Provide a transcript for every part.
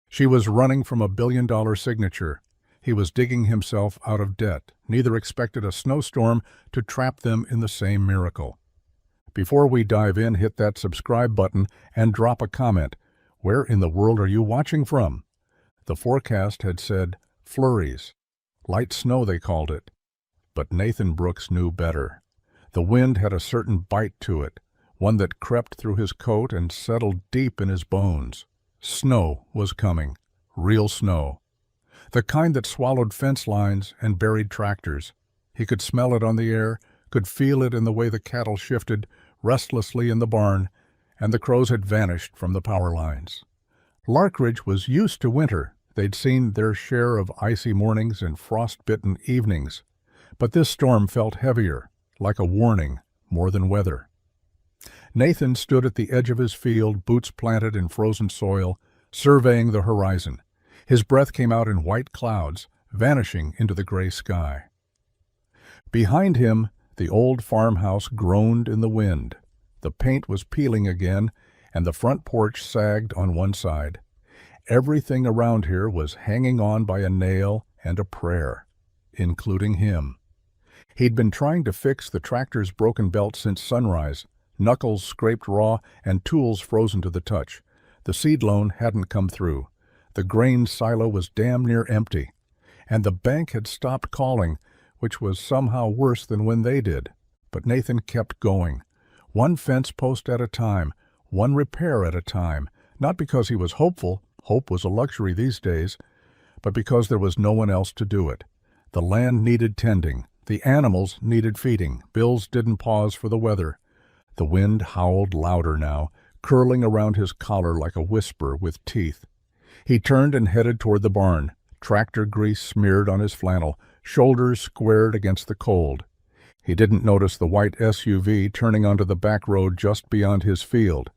She was running from a billion-dollar signature. He was digging himself out of debt. Neither expected a snowstorm to trap them in the same miracle. Before we dive in, hit that subscribe button and drop a comment. Where in the world are you watching from? The forecast had said flurries. Light snow, they called it. But Nathan Brooks knew better. The wind had a certain bite to it, one that crept through his coat and settled deep in his bones. Snow was coming. Real snow. The kind that swallowed fence lines and buried tractors. He could smell it on the air, could feel it in the way the cattle shifted restlessly in the barn, and the crows had vanished from the power lines. Larkridge was used to winter. They'd seen their share of icy mornings and frost-bitten evenings. But this storm felt heavier, like a warning, more than weather. Nathan stood at the edge of his field, boots planted in frozen soil, surveying the horizon. His breath came out in white clouds, vanishing into the gray sky. Behind him, the old farmhouse groaned in the wind. The paint was peeling again, and the front porch sagged on one side. Everything around here was hanging on by a nail and a prayer, including him. He'd been trying to fix the tractor's broken belt since sunrise, knuckles scraped raw and tools frozen to the touch. The seed loan hadn't come through. The grain silo was damn near empty, and the bank had stopped calling, which was somehow worse than when they did. But Nathan kept going, one fence post at a time, one repair at a time, not because he was hopeful, hope was a luxury these days, but because there was no one else to do it. The land needed tending, the animals needed feeding. Bills didn't pause for the weather. The wind howled louder now, curling around his collar like a whisper with teeth. He turned and headed toward the barn, tractor grease smeared on his flannel, shoulders squared against the cold. He didn't notice the white SUV turning onto the back road just beyond his field.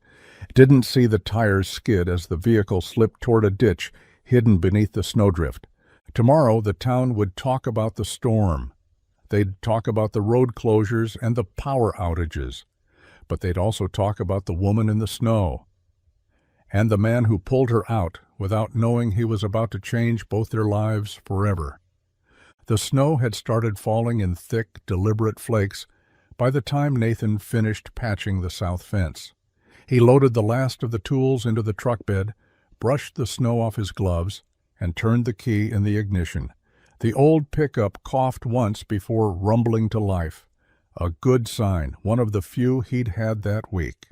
Didn't see the tires skid as the vehicle slipped toward a ditch hidden beneath the snowdrift. Tomorrow the town would talk about the storm. They'd talk about the road closures and the power outages. But they'd also talk about the woman in the snow and the man who pulled her out without knowing he was about to change both their lives forever. The snow had started falling in thick, deliberate flakes by the time Nathan finished patching the south fence. He loaded the last of the tools into the truck bed, brushed the snow off his gloves, and turned the key in the ignition. The old pickup coughed once before rumbling to life. A good sign, one of the few he'd had that week.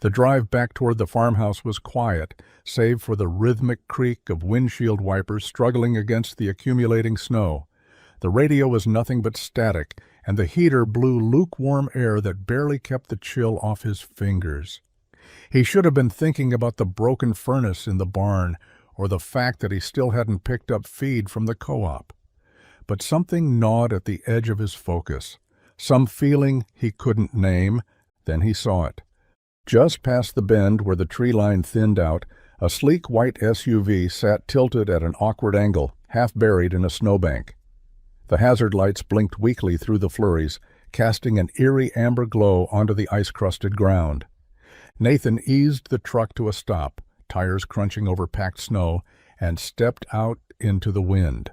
The drive back toward the farmhouse was quiet, save for the rhythmic creak of windshield wipers struggling against the accumulating snow. The radio was nothing but static, and the heater blew lukewarm air that barely kept the chill off his fingers. He should have been thinking about the broken furnace in the barn, or the fact that he still hadn't picked up feed from the co-op. But something gnawed at the edge of his focus. Some feeling he couldn't name. Then he saw it. Just past the bend where the tree line thinned out, a sleek white SUV sat tilted at an awkward angle, half buried in a snowbank. The hazard lights blinked weakly through the flurries, casting an eerie amber glow onto the ice-crusted ground. Nathan eased the truck to a stop, tires crunching over packed snow, and stepped out into the wind.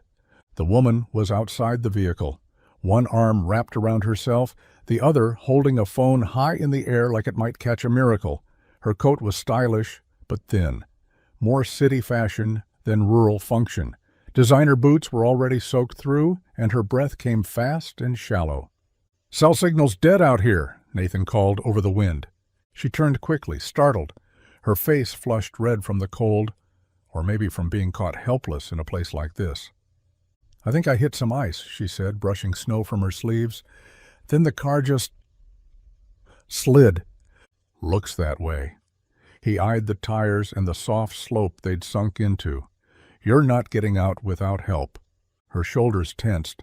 The woman was outside the vehicle, one arm wrapped around herself, the other holding a phone high in the air like it might catch a miracle. Her coat was stylish, but thin, more city fashion than rural function. Designer boots were already soaked through, and her breath came fast and shallow. "Cell signal's dead out here," Nathan called over the wind. She turned quickly, startled. Her face flushed red from the cold, or maybe from being caught helpless in a place like this. "I think I hit some ice," she said, brushing snow from her sleeves. "Then the car just slid." "Looks that way." He eyed the tires and the soft slope they'd sunk into. "You're not getting out without help." Her shoulders tensed.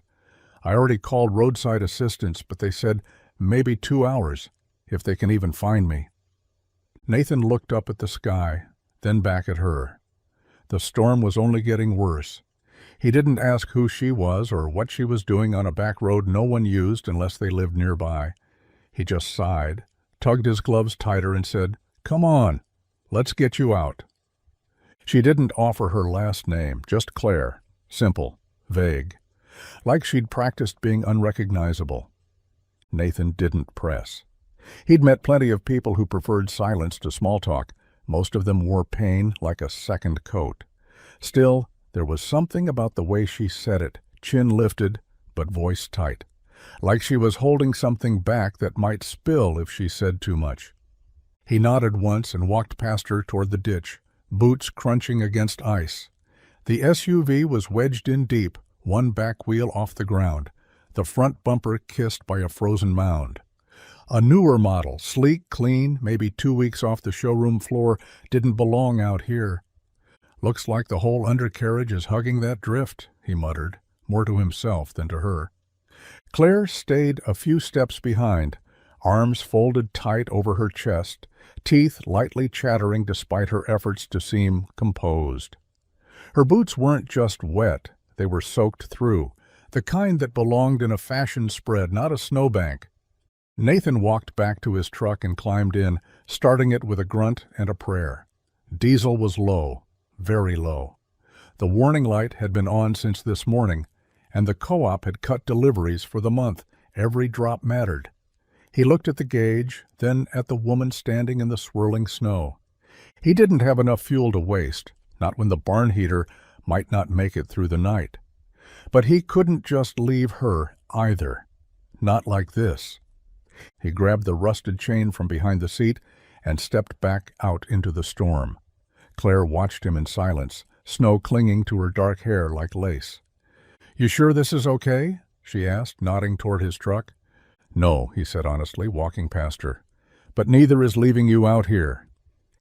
"I already called roadside assistance, but they said maybe 2 hours, if they can even find me." Nathan looked up at the sky, then back at her. The storm was only getting worse. He didn't ask who she was or what she was doing on a back road no one used unless they lived nearby. He just sighed, tugged his gloves tighter, and said, "Come on, let's get you out." She didn't offer her last name, just Claire. Simple, vague, like she'd practiced being unrecognizable. Nathan didn't press. He'd met plenty of people who preferred silence to small talk. Most of them wore pain like a second coat. Still, there was something about the way she said it, chin lifted, but voice tight, like she was holding something back that might spill if she said too much. He nodded once and walked past her toward the ditch, boots crunching against ice. The SUV was wedged in deep, one back wheel off the ground, the front bumper kissed by a frozen mound. A newer model, sleek, clean, maybe 2 weeks off the showroom floor, didn't belong out here. "Looks like the whole undercarriage is hugging that drift," he muttered, more to himself than to her. Claire stayed a few steps behind, arms folded tight over her chest, teeth lightly chattering despite her efforts to seem composed. Her boots weren't just wet, they were soaked through, the kind that belonged in a fashion spread, not a snowbank. Nathan walked back to his truck and climbed in, starting it with a grunt and a prayer. Diesel was low, very low. The warning light had been on since this morning, and the co-op had cut deliveries for the month. Every drop mattered. He looked at the gauge, then at the woman standing in the swirling snow. He didn't have enough fuel to waste, not when the barn heater might not make it through the night. But he couldn't just leave her either. Not like this. He grabbed the rusted chain from behind the seat and stepped back out into the storm. Claire watched him in silence, snow clinging to her dark hair like lace. "You sure this is okay?" she asked, nodding toward his truck. "No," he said honestly, walking past her. "But neither is leaving you out here."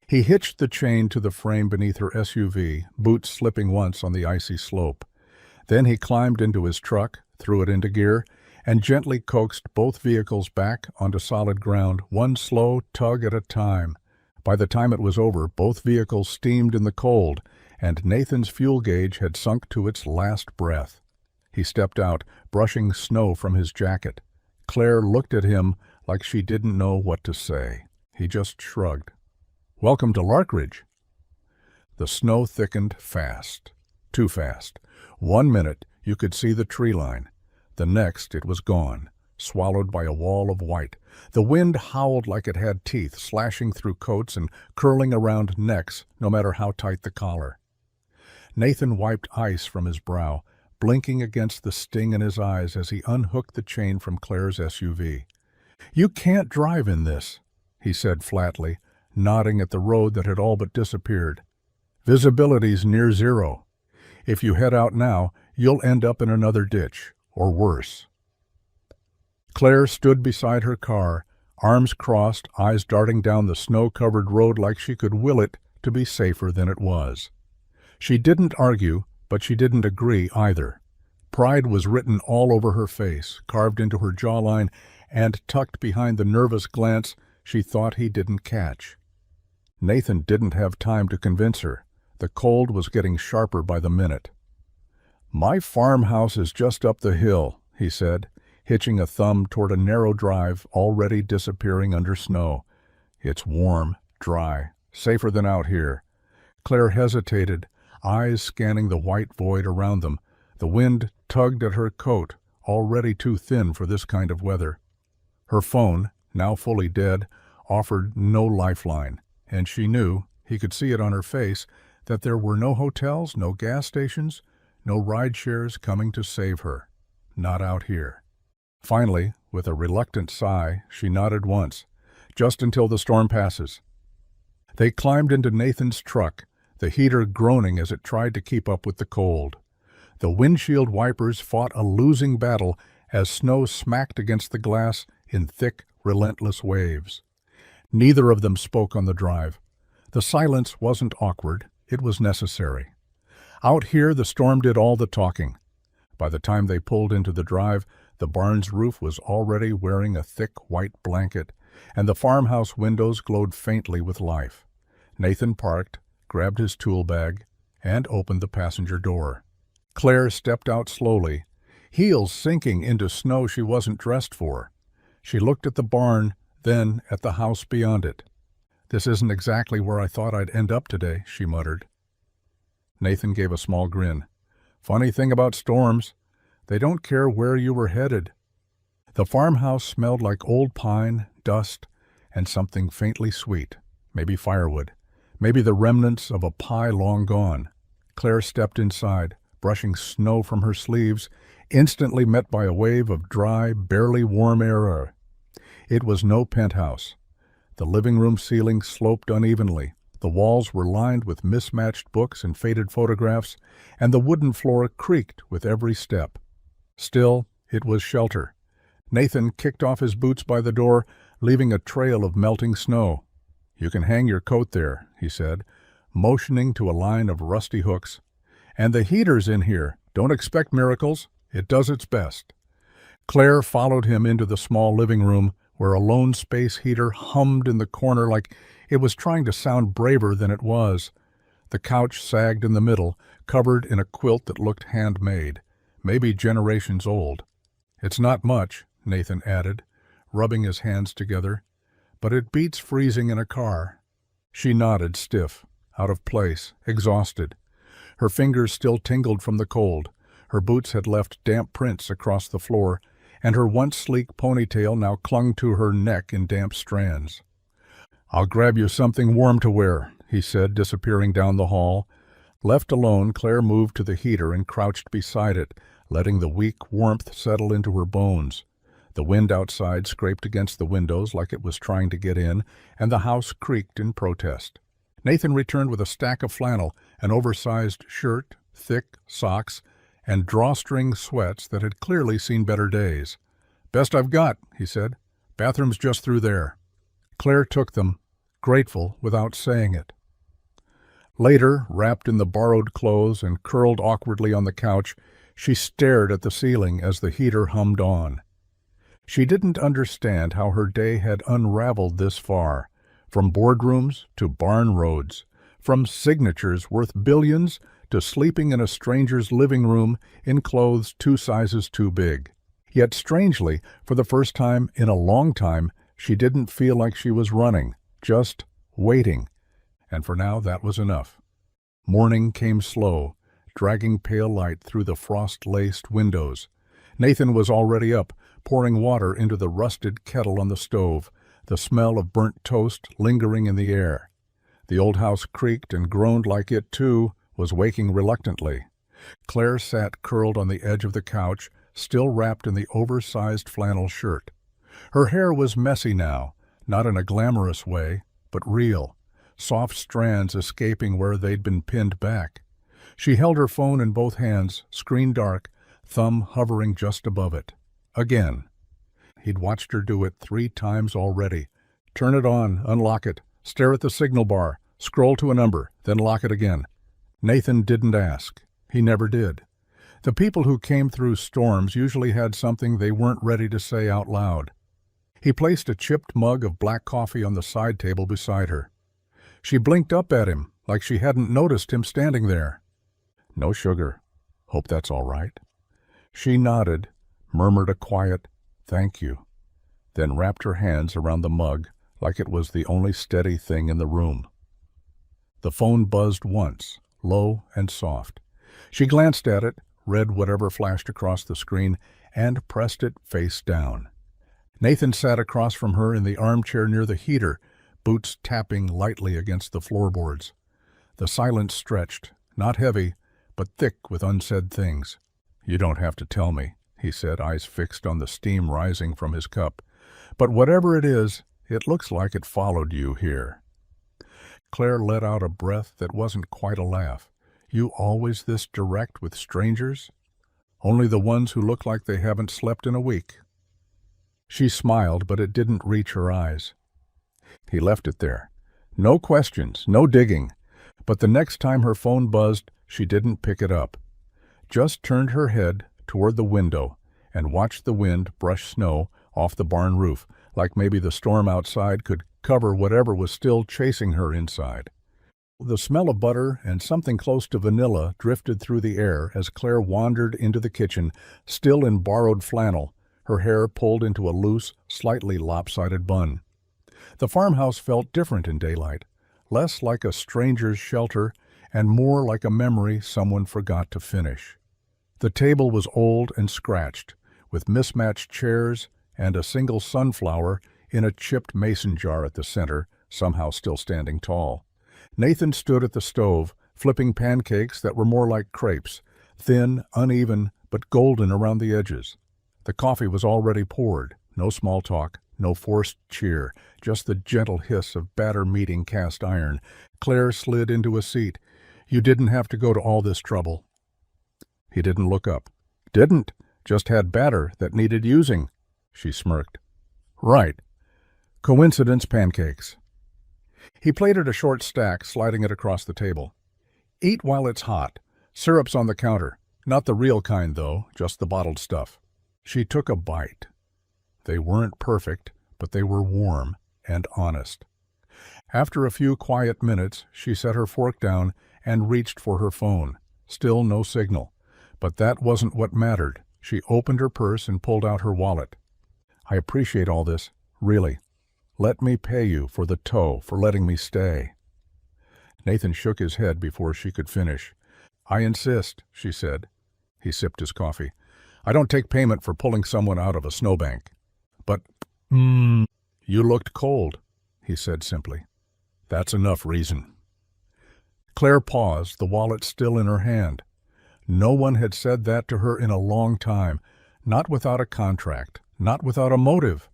He hitched the chain to the frame beneath her SUV, boots slipping once on the icy slope. Then he climbed into his truck, threw it into gear, and gently coaxed both vehicles back onto solid ground, one slow tug at a time. By the time it was over, both vehicles steamed in the cold, and Nathan's fuel gauge had sunk to its last breath. He stepped out, brushing snow from his jacket. Claire looked at him like she didn't know what to say. He just shrugged. "Welcome to Larkridge." The snow thickened fast. Too fast. 1 minute you could see the tree line. The next it was gone, swallowed by a wall of white. The wind howled like it had teeth, slashing through coats and curling around necks, no matter how tight the collar. Nathan wiped ice from his brow, blinking against the sting in his eyes as he unhooked the chain from Claire's SUV. "You can't drive in this," he said flatly, nodding at the road that had all but disappeared. "Visibility's near zero. If you head out now, you'll end up in another ditch, or worse." Claire stood beside her car, arms crossed, eyes darting down the snow-covered road like she could will it to be safer than it was. She didn't argue, but she didn't agree either. Pride was written all over her face, carved into her jawline, and tucked behind the nervous glance she thought he didn't catch. Nathan didn't have time to convince her. The cold was getting sharper by the minute. "My farmhouse is just up the hill," he said, hitching a thumb toward a narrow drive already disappearing under snow. "It's warm, dry, safer than out here." Claire hesitated, eyes scanning the white void around them. The wind tugged at her coat, already too thin for this kind of weather. Her phone, now fully dead, offered no lifeline, and she knew, he could see it on her face, that there were no hotels, no gas stations, no ride-shares coming to save her. Not out here. Finally, with a reluctant sigh, she nodded once, "Just until the storm passes." They climbed into Nathan's truck, the heater groaning as it tried to keep up with the cold. The windshield wipers fought a losing battle as snow smacked against the glass in thick, relentless waves. Neither of them spoke on the drive. The silence wasn't awkward, it was necessary. Out here, the storm did all the talking. By the time they pulled into the drive, the barn's roof was already wearing a thick white blanket, and the farmhouse windows glowed faintly with life. Nathan parked, grabbed his tool bag, and opened the passenger door. Claire stepped out slowly, heels sinking into snow she wasn't dressed for. She looked at the barn, then at the house beyond it. "This isn't exactly where I thought I'd end up today," she muttered. Nathan gave a small grin. Funny thing about storms, they don't care where you were headed. The farmhouse smelled like old pine, dust, and something faintly sweet. Maybe firewood. Maybe the remnants of a pie long gone. Claire stepped inside, brushing snow from her sleeves, instantly met by a wave of dry, barely warm air. It was no penthouse. The living room ceiling sloped unevenly. The walls were lined with mismatched books and faded photographs, and the wooden floor creaked with every step. Still, it was shelter. Nathan kicked off his boots by the door, leaving a trail of melting snow. "You can hang your coat there," he said, motioning to a line of rusty hooks. "And the heater's in here. Don't expect miracles. It does its best." Claire followed him into the small living room, where a lone space heater hummed in the corner like it was trying to sound braver than it was. The couch sagged in the middle, covered in a quilt that looked handmade, maybe generations old. "It's not much," Nathan added, rubbing his hands together, "but it beats freezing in a car." She nodded, stiff, out of place, exhausted. Her fingers still tingled from the cold. Her boots had left damp prints across the floor, and her once sleek ponytail now clung to her neck in damp strands. "I'll grab you something warm to wear," he said, disappearing down the hall. Left alone, Claire moved to the heater and crouched beside it, letting the weak warmth settle into her bones. The wind outside scraped against the windows like it was trying to get in, and the house creaked in protest. Nathan returned with a stack of flannel, an oversized shirt, thick socks, and drawstring sweats that had clearly seen better days. "Best I've got," he said. "Bathroom's just through there." Claire took them, grateful without saying it. Later, wrapped in the borrowed clothes and curled awkwardly on the couch, she stared at the ceiling as the heater hummed on. She didn't understand how her day had unraveled this far, from boardrooms to barn roads, from signatures worth billions to sleeping in a stranger's living room in clothes 2 sizes too big. Yet strangely, for the first time in a long time, she didn't feel like she was running, just waiting. And for now that was enough. Morning came slow, dragging pale light through the frost-laced windows. Nathan was already up, pouring water into the rusted kettle on the stove, the smell of burnt toast lingering in the air. The old house creaked and groaned like it, too, was waking reluctantly. Claire sat curled on the edge of the couch, still wrapped in the oversized flannel shirt. Her hair was messy now, not in a glamorous way, but real, soft strands escaping where they'd been pinned back. She held her phone in both hands, screen dark, thumb hovering just above it. Again. He'd watched her do it 3 times already. Turn it on, unlock it, stare at the signal bar, scroll to a number, then lock it again. Nathan didn't ask. He never did. The people who came through storms usually had something they weren't ready to say out loud. He placed a chipped mug of black coffee on the side table beside her. She blinked up at him, like she hadn't noticed him standing there. "No sugar. Hope that's all right." She nodded, murmured a quiet, "Thank you," then wrapped her hands around the mug like it was the only steady thing in the room. The phone buzzed once, low and soft. She glanced at it, read whatever flashed across the screen, and pressed it face down. Nathan sat across from her in the armchair near the heater, boots tapping lightly against the floorboards. The silence stretched, not heavy, but thick with unsaid things. "You don't have to tell me," he said, eyes fixed on the steam rising from his cup. "But whatever it is, it looks like it followed you here." Claire let out a breath that wasn't quite a laugh. "You always this direct with strangers?" "Only the ones who look like they haven't slept in a week." She smiled, but it didn't reach her eyes. He left it there. No questions, no digging. But the next time her phone buzzed, she didn't pick it up. Just turned her head toward the window and watched the wind brush snow off the barn roof, like maybe the storm outside could cover whatever was still chasing her inside. The smell of butter and something close to vanilla drifted through the air as Claire wandered into the kitchen, still in borrowed flannel, her hair pulled into a loose, slightly lopsided bun. The farmhouse felt different in daylight, less like a stranger's shelter and more like a memory someone forgot to finish. The table was old and scratched, with mismatched chairs and a single sunflower in a chipped mason jar at the center, somehow still standing tall. Nathan stood at the stove, flipping pancakes that were more like crepes, thin, uneven, but golden around the edges. The coffee was already poured, no small talk, no forced cheer, just the gentle hiss of batter meeting cast iron. Claire slid into a seat. "You didn't have to go to all this trouble." He didn't look up. "Didn't, just had batter that needed using," she smirked. "Right. Coincidence pancakes." He plated a short stack, sliding it across the table. "Eat while it's hot. Syrup's on the counter. Not the real kind, though, just the bottled stuff." She took a bite. They weren't perfect, but they were warm and honest. After a few quiet minutes, she set her fork down and reached for her phone. Still no signal. But that wasn't what mattered. She opened her purse and pulled out her wallet. "I appreciate all this, really. Let me pay you for the tow, for letting me stay." Nathan shook his head before she could finish. "I insist," she said. He sipped his coffee. "I don't take payment for pulling someone out of a snowbank." "But, you looked cold," he said simply. "That's enough reason." Claire paused, the wallet still in her hand. No one had said that to her in a long time, not without a contract, not without a motive.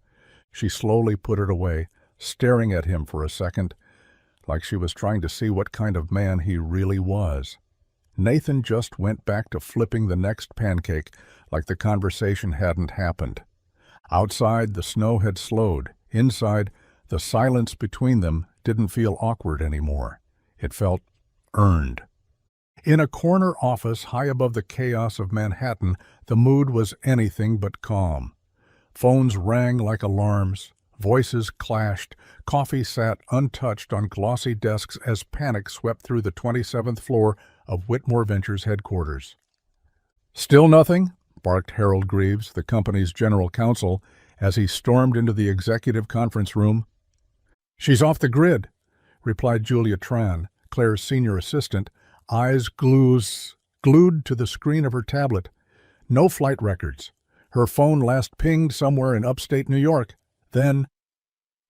She slowly put it away, staring at him for a second, like she was trying to see what kind of man he really was. Nathan just went back to flipping the next pancake like the conversation hadn't happened. Outside, the snow had slowed. Inside, the silence between them didn't feel awkward anymore. It felt earned. In a corner office high above the chaos of Manhattan, the mood was anything but calm. Phones rang like alarms. Voices clashed. Coffee sat untouched on glossy desks as panic swept through the 27th floor of Whitmore Ventures headquarters. "Still nothing?" barked Harold Greaves, the company's general counsel, as he stormed into the executive conference room. "She's off the grid," replied Julia Tran, Claire's senior assistant, eyes glued to the screen of her tablet. "No flight records. Her phone last pinged somewhere in upstate New York. Then,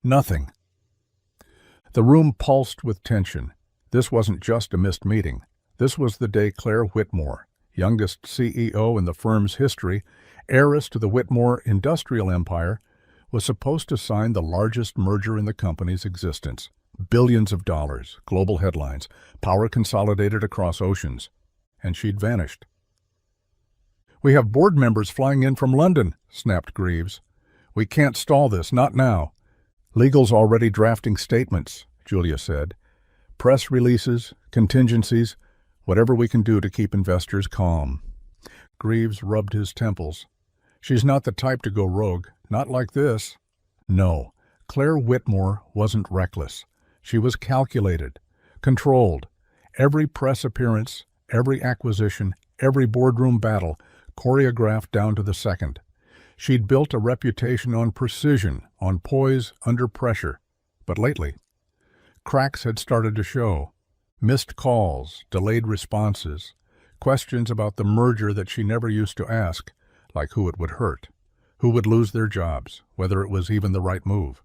nothing." The room pulsed with tension. This wasn't just a missed meeting. This was the day Claire Whitmore, youngest CEO in the firm's history, heiress to the Whitmore industrial empire, was supposed to sign the largest merger in the company's existence. Billions of dollars, global headlines, power consolidated across oceans. And she'd vanished. "We have board members flying in from London," snapped Greaves. "We can't stall this, not now." "Legal's already drafting statements," Julia said. "Press releases, contingencies, whatever we can do to keep investors calm." Greaves rubbed his temples. "She's not the type to go rogue, not like this." No, Claire Whitmore wasn't reckless. She was calculated, controlled. Every press appearance, every acquisition, every boardroom battle, choreographed down to the second. She'd built a reputation on precision, on poise under pressure. But lately, cracks had started to show. Missed calls, delayed responses, questions about the merger that she never used to ask, like who it would hurt, who would lose their jobs, whether it was even the right move.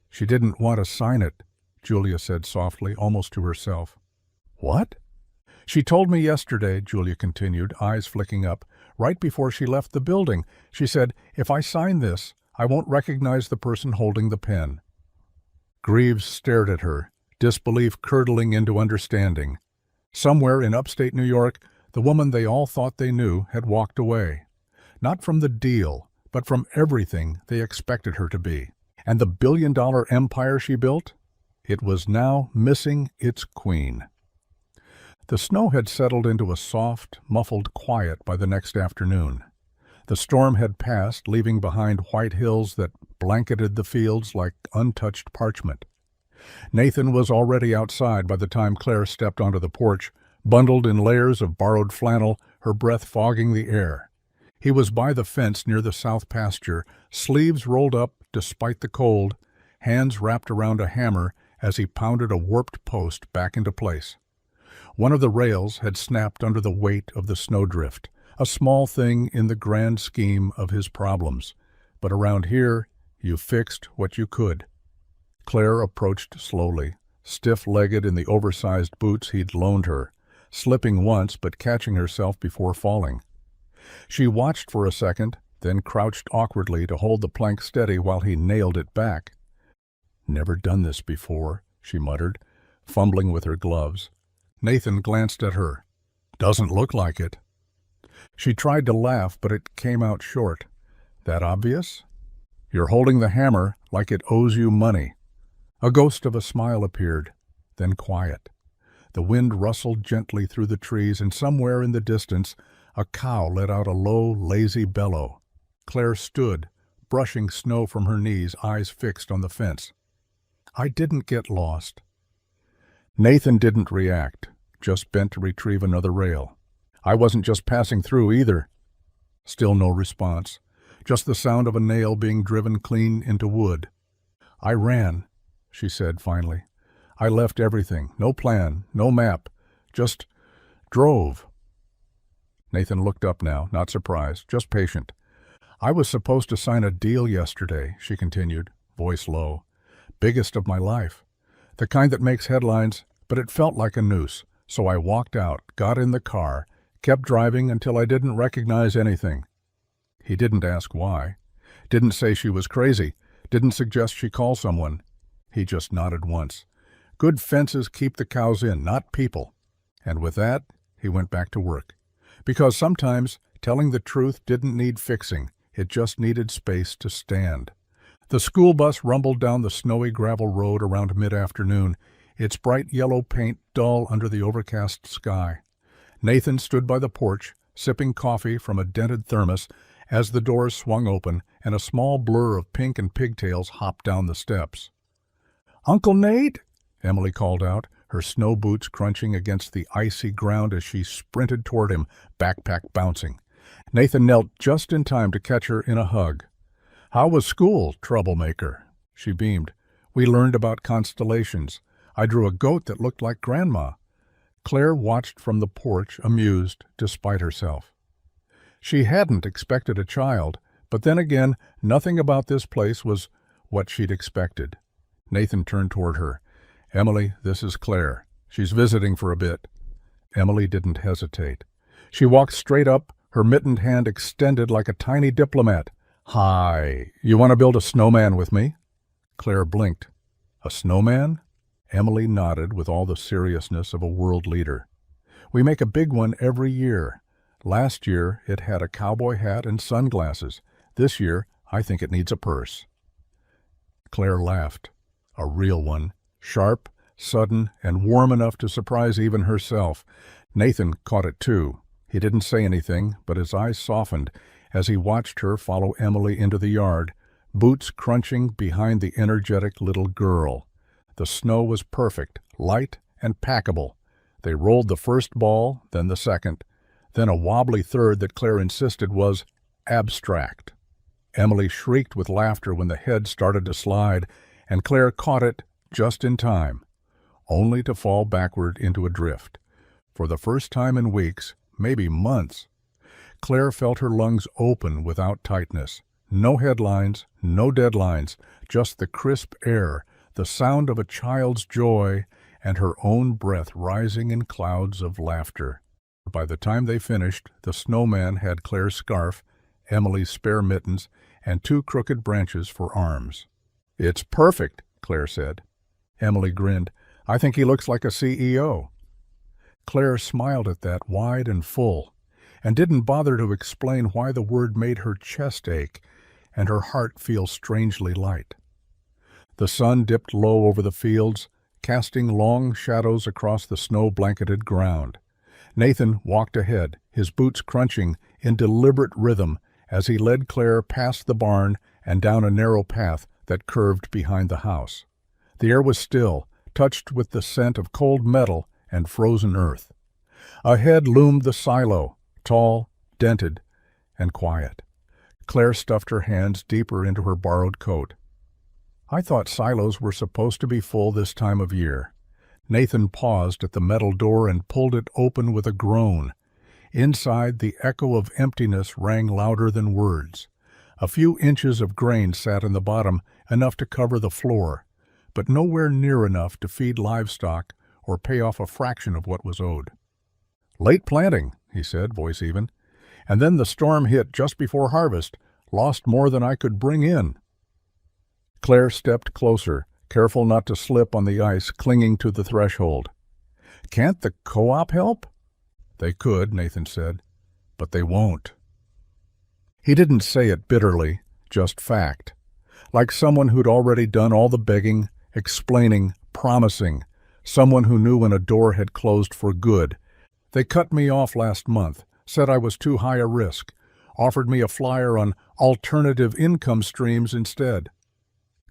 "She didn't want to sign it," Julia said softly, almost to herself. "What?" "She told me yesterday," Julia continued, eyes flicking up, "right before she left the building. She said, if I sign this, I won't recognize the person holding the pen." Greaves stared at her, disbelief curdling into understanding. Somewhere in upstate New York, the woman they all thought they knew had walked away. Not from the deal, but from everything they expected her to be. And the billion-dollar empire she built? It was now missing its queen. The snow had settled into a soft, muffled quiet by the next afternoon. The storm had passed, leaving behind white hills that blanketed the fields like untouched parchment. Nathan was already outside by the time Claire stepped onto the porch, bundled in layers of borrowed flannel, her breath fogging the air. He was by the fence near the south pasture, sleeves rolled up despite the cold, hands wrapped around a hammer as he pounded a warped post back into place. One of the rails had snapped under the weight of the snowdrift, a small thing in the grand scheme of his problems. But around here, you fixed what you could. Claire approached slowly, stiff-legged in the oversized boots he'd loaned her, slipping once but catching herself before falling. She watched for a second, then crouched awkwardly to hold the plank steady while he nailed it back. "Never done this before," she muttered, fumbling with her gloves. Nathan glanced at her. "Doesn't look like it." She tried to laugh, but it came out short. "That obvious? You're holding the hammer like it owes you money." A ghost of a smile appeared, then quiet. The wind rustled gently through the trees, and somewhere in the distance a cow let out a low, lazy bellow. Claire stood, brushing snow from her knees, eyes fixed on the fence. "I didn't get lost." Nathan didn't react, just bent to retrieve another rail. "I wasn't just passing through either." Still no response, just the sound of a nail being driven clean into wood. "I ran," she said finally. "I left everything, no plan, no map, just drove." Nathan looked up now, not surprised, just patient. "I was supposed to sign a deal yesterday," she continued, voice low. "Biggest of my life. The kind that makes headlines, but it felt like a noose. So I walked out, got in the car, kept driving until I didn't recognize anything." He didn't ask why. Didn't say she was crazy. Didn't suggest she call someone. He just nodded once. Good fences keep the cows in, not people. And with that, he went back to work. Because sometimes telling the truth didn't need fixing. It just needed space to stand. The school bus rumbled down the snowy gravel road around mid-afternoon, its bright yellow paint dull under the overcast sky. Nathan stood by the porch, sipping coffee from a dented thermos, as the doors swung open and a small blur of pink and pigtails hopped down the steps. "Uncle Nate?" Emily called out, her snow boots crunching against the icy ground as she sprinted toward him, backpack bouncing. Nathan knelt just in time to catch her in a hug. "How was school, troublemaker?" She beamed. "We learned about constellations. I drew a goat that looked like Grandma." Claire watched from the porch, amused, despite herself. She hadn't expected a child, but then again, nothing about this place was what she'd expected. Nathan turned toward her. "Emily, this is Claire. She's visiting for a bit." Emily didn't hesitate. She walked straight up, her mittened hand extended like a tiny diplomat. "Hi, you want to build a snowman with me?" Claire blinked. "A snowman?" Emily nodded with all the seriousness of a world leader. "We make a big one every year. Last year it had a cowboy hat and sunglasses. This year I think it needs a purse." Claire laughed. A real one, sharp, sudden, and warm enough to surprise even herself. Nathan caught it too. He didn't say anything, but his eyes softened as he watched her follow Emily into the yard, boots crunching behind the energetic little girl. The snow was perfect, light and packable. They rolled the first ball, then the second, then a wobbly third that Claire insisted was abstract. Emily shrieked with laughter when the head started to slide, and Claire caught it just in time, only to fall backward into a drift. For the first time in weeks, maybe months, Claire felt her lungs open without tightness. No headlines, no deadlines, just the crisp air, the sound of a child's joy, and her own breath rising in clouds of laughter. By the time they finished, the snowman had Claire's scarf, Emily's spare mittens, and 2 crooked branches for arms. "It's perfect," Claire said. Emily grinned. "I think he looks like a CEO." Claire smiled at that, wide and full, and didn't bother to explain why the word made her chest ache and her heart feel strangely light. The sun dipped low over the fields, casting long shadows across the snow-blanketed ground. Nathan walked ahead, his boots crunching in deliberate rhythm as he led Claire past the barn and down a narrow path that curved behind the house. The air was still, touched with the scent of cold metal and frozen earth. Ahead loomed the silo, tall, dented, and quiet. Claire stuffed her hands deeper into her borrowed coat. "I thought silos were supposed to be full this time of year." Nathan paused at the metal door and pulled it open with a groan. Inside, the echo of emptiness rang louder than words. A few inches of grain sat in the bottom, enough to cover the floor, but nowhere near enough to feed livestock or pay off a fraction of what was owed. "Late planting," he said, voice even. "And then the storm hit just before harvest, lost more than I could bring in." Claire stepped closer, careful not to slip on the ice, clinging to the threshold. "Can't the co-op help?" "They could," Nathan said, "but they won't." He didn't say it bitterly, just fact. Like someone who'd already done all the begging, explaining, promising, someone who knew when a door had closed for good. "They cut me off last month, said I was too high a risk, offered me a flyer on alternative income streams instead."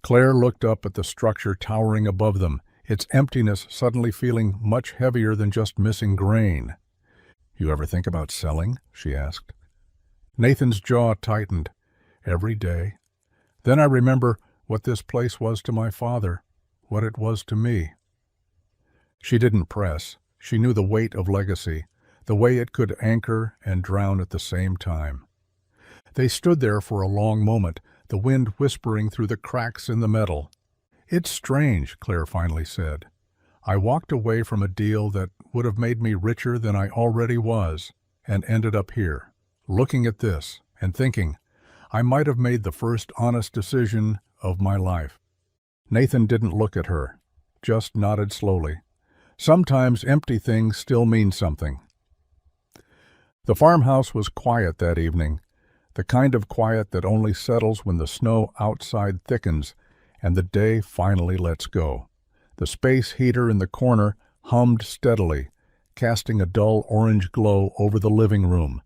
Claire looked up at the structure towering above them, its emptiness suddenly feeling much heavier than just missing grain. "You ever think about selling?" she asked. Nathan's jaw tightened. "Every day. Then I remember what this place was to my father, what it was to me." She didn't press. She knew the weight of legacy, the way it could anchor and drown at the same time. They stood there for a long moment, the wind whispering through the cracks in the metal. "It's strange," Claire finally said. "I walked away from a deal that would have made me richer than I already was, and ended up here, looking at this and thinking I might have made the first honest decision of my life." Nathan didn't look at her, just nodded slowly. Sometimes empty things still mean something. The farmhouse was quiet that evening, the kind of quiet that only settles when the snow outside thickens and the day finally lets go. The space heater in the corner hummed steadily, casting a dull orange glow over the living room.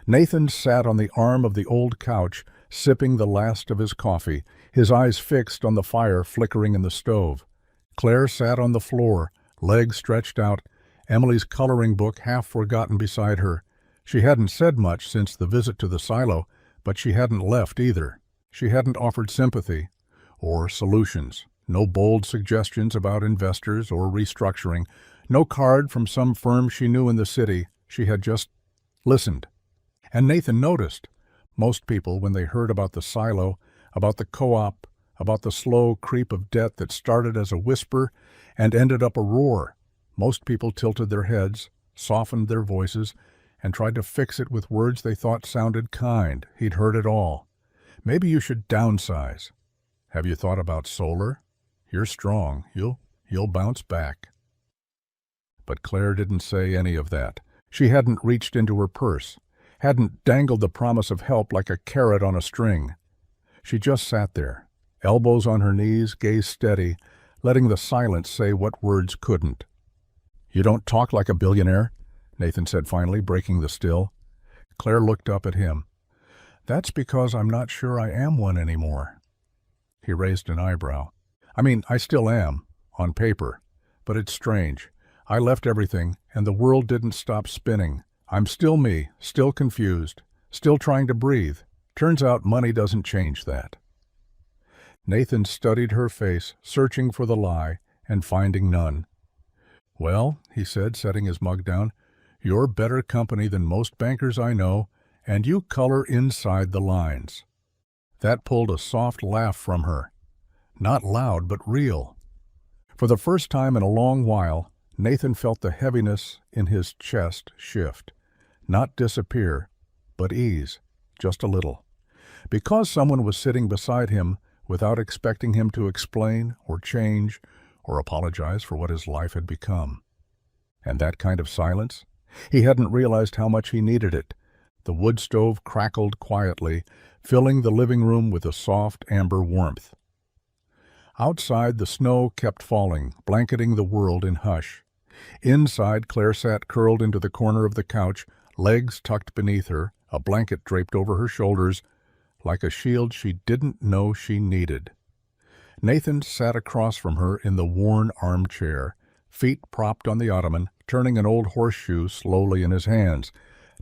Nathan sat on the arm of the old couch, sipping the last of his coffee, his eyes fixed on the fire flickering in the stove. Claire sat on the floor, legs stretched out, Emily's coloring book half forgotten beside her. She hadn't said much since the visit to the silo, but she hadn't left either. She hadn't offered sympathy or solutions. No bold suggestions about investors or restructuring. No card from some firm she knew in the city. She had just listened. And Nathan noticed. Most people, when they heard about the silo, about the co-op, about the slow creep of debt that started as a whisper and ended up a roar, most people tilted their heads, softened their voices, and tried to fix it with words they thought sounded kind. He'd heard it all. "Maybe you should downsize." "Have you thought about solar? You're strong. You'll bounce back." But Claire didn't say any of that. She hadn't reached into her purse, hadn't dangled the promise of help like a carrot on a string. She just sat there, elbows on her knees, gaze steady, letting the silence say what words couldn't. "You don't talk like a billionaire," Nathan said finally, breaking the still. Claire looked up at him. "That's because I'm not sure I am one anymore." He raised an eyebrow. "I mean, I still am, on paper. But it's strange. I left everything, and the world didn't stop spinning. I'm still me, still confused, still trying to breathe. Turns out money doesn't change that." Nathan studied her face, searching for the lie, and finding none. "Well," he said, setting his mug down, "you're better company than most bankers I know, and you color inside the lines." That pulled a soft laugh from her. Not loud, but real. For the first time in a long while, Nathan felt the heaviness in his chest shift. Not disappear, but ease, just a little. Because someone was sitting beside him without expecting him to explain or change or apologize for what his life had become. And that kind of silence? He hadn't realized how much he needed it. The wood stove crackled quietly, filling the living room with a soft amber warmth. Outside, the snow kept falling, blanketing the world in hush. Inside, Claire sat curled into the corner of the couch, legs tucked beneath her, a blanket draped over her shoulders, like a shield she didn't know she needed. Nathan sat across from her in the worn armchair, feet propped on the ottoman, turning an old horseshoe slowly in his hands.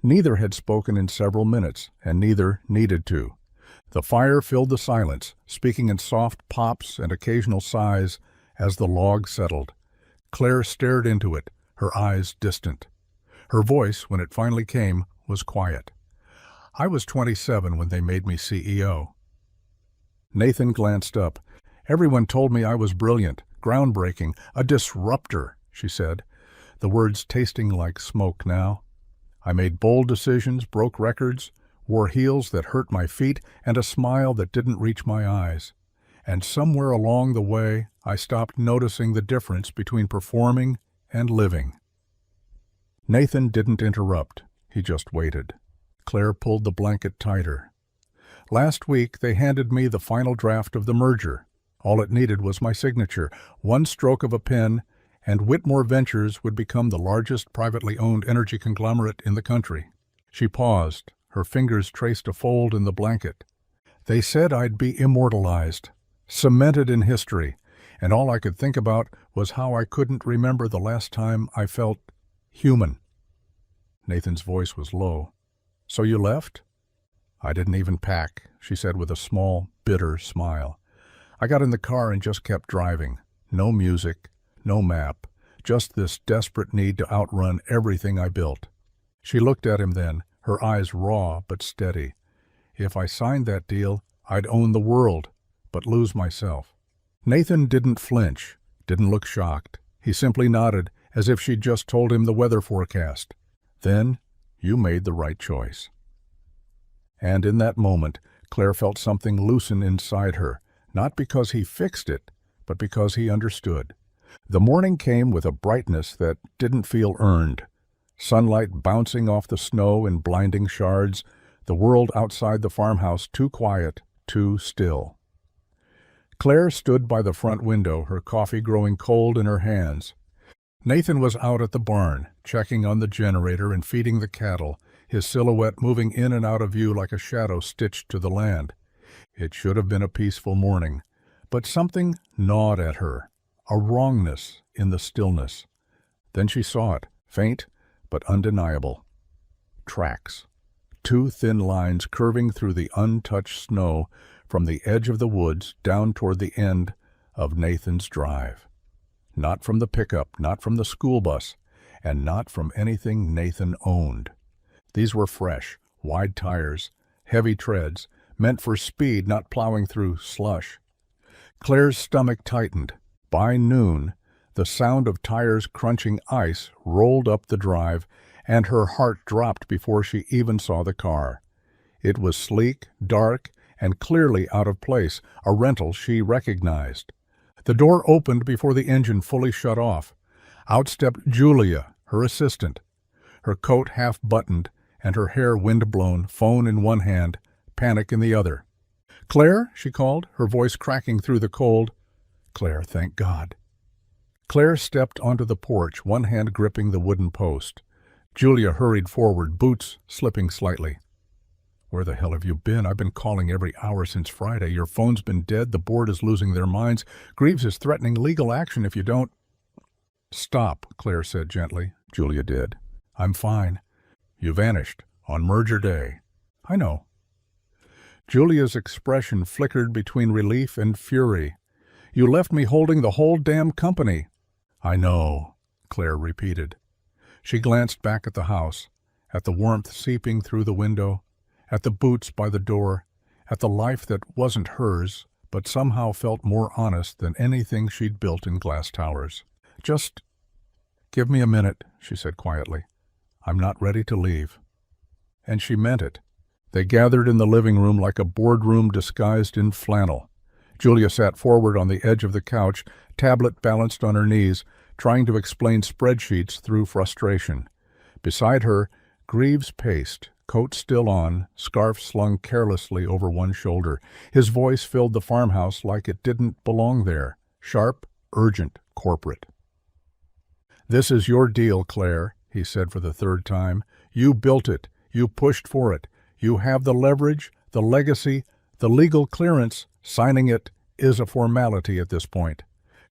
Neither had spoken in several minutes, and neither needed to. The fire filled the silence, speaking in soft pops and occasional sighs as the log settled. Claire stared into it, her eyes distant. Her voice, when it finally came, was quiet. "I was 27 when they made me CEO." Nathan glanced up. "Everyone told me I was brilliant, groundbreaking, a disruptor," she said, the words tasting like smoke now. "I made bold decisions, broke records, wore heels that hurt my feet, and a smile that didn't reach my eyes. And somewhere along the way, I stopped noticing the difference between performing and living." Nathan didn't interrupt. He just waited. Claire pulled the blanket tighter. "Last week, they handed me the final draft of the merger. All it needed was my signature, one stroke of a pen, and Whitmore Ventures would become the largest privately owned energy conglomerate in the country." She paused. Her fingers traced a fold in the blanket. "They said I'd be immortalized, cemented in history, and all I could think about was how I couldn't remember the last time I felt human." Nathan's voice was low. "So you left?" "I didn't even pack," she said with a small, bitter smile. "I got in the car and just kept driving. No music, no map, just this desperate need to outrun everything I built." She looked at him then, her eyes raw but steady. "If I signed that deal, I'd own the world, but lose myself." Nathan didn't flinch, didn't look shocked. He simply nodded, as if she'd just told him the weather forecast. "Then you made the right choice." And in that moment, Claire felt something loosen inside her, not because he fixed it, but because he understood. The morning came with a brightness that didn't feel earned. Sunlight bouncing off the snow in blinding shards, the world outside the farmhouse too quiet, too still. Claire stood by the front window, her coffee growing cold in her hands. Nathan was out at the barn, checking on the generator and feeding the cattle, his silhouette moving in and out of view like a shadow stitched to the land. It should have been a peaceful morning, but something gnawed at her, a wrongness in the stillness. Then she saw it, faint but undeniable. Tracks. Two thin lines curving through the untouched snow from the edge of the woods down toward the end of Nathan's drive. Not from the pickup, not from the school bus, and not from anything Nathan owned. These were fresh, wide tires, heavy treads, meant for speed, not plowing through slush. Claire's stomach tightened. By noon, the sound of tires crunching ice rolled up the drive, and her heart dropped before she even saw the car. It was sleek, dark, and clearly out of place, a rental she recognized. The door opened before the engine fully shut off. Out stepped Julia, her assistant, her coat half-buttoned and her hair wind-blown, phone in one hand, panic in the other. "Claire," she called, her voice cracking through the cold. "Claire, thank God." Claire stepped onto the porch, one hand gripping the wooden post. Julia hurried forward, boots slipping slightly. "Where the hell have you been? I've been calling every hour since Friday. Your phone's been dead. The board is losing their minds. Greaves is threatening legal action if you don't—" "Stop," Claire said gently. Julia did. "I'm fine. You vanished on merger day." "I know." Julia's expression flickered between relief and fury. "You left me holding the whole damn company." "I know," Claire repeated. She glanced back at the house, at the warmth seeping through the window, at the boots by the door, at the life that wasn't hers, but somehow felt more honest than anything she'd built in glass towers. "Just give me a minute," she said quietly. "I'm not ready to leave." And she meant it. They gathered in the living room like a boardroom disguised in flannel. Julia sat forward on the edge of the couch, tablet balanced on her knees, trying to explain spreadsheets through frustration. Beside her, Greaves paced, coat still on, scarf slung carelessly over one shoulder. His voice filled the farmhouse like it didn't belong there, sharp, urgent, corporate. "This is your deal, Claire," he said for the third time. "You built it. You pushed for it. You have the leverage, the legacy, the legal clearance. Signing it is a formality at this point."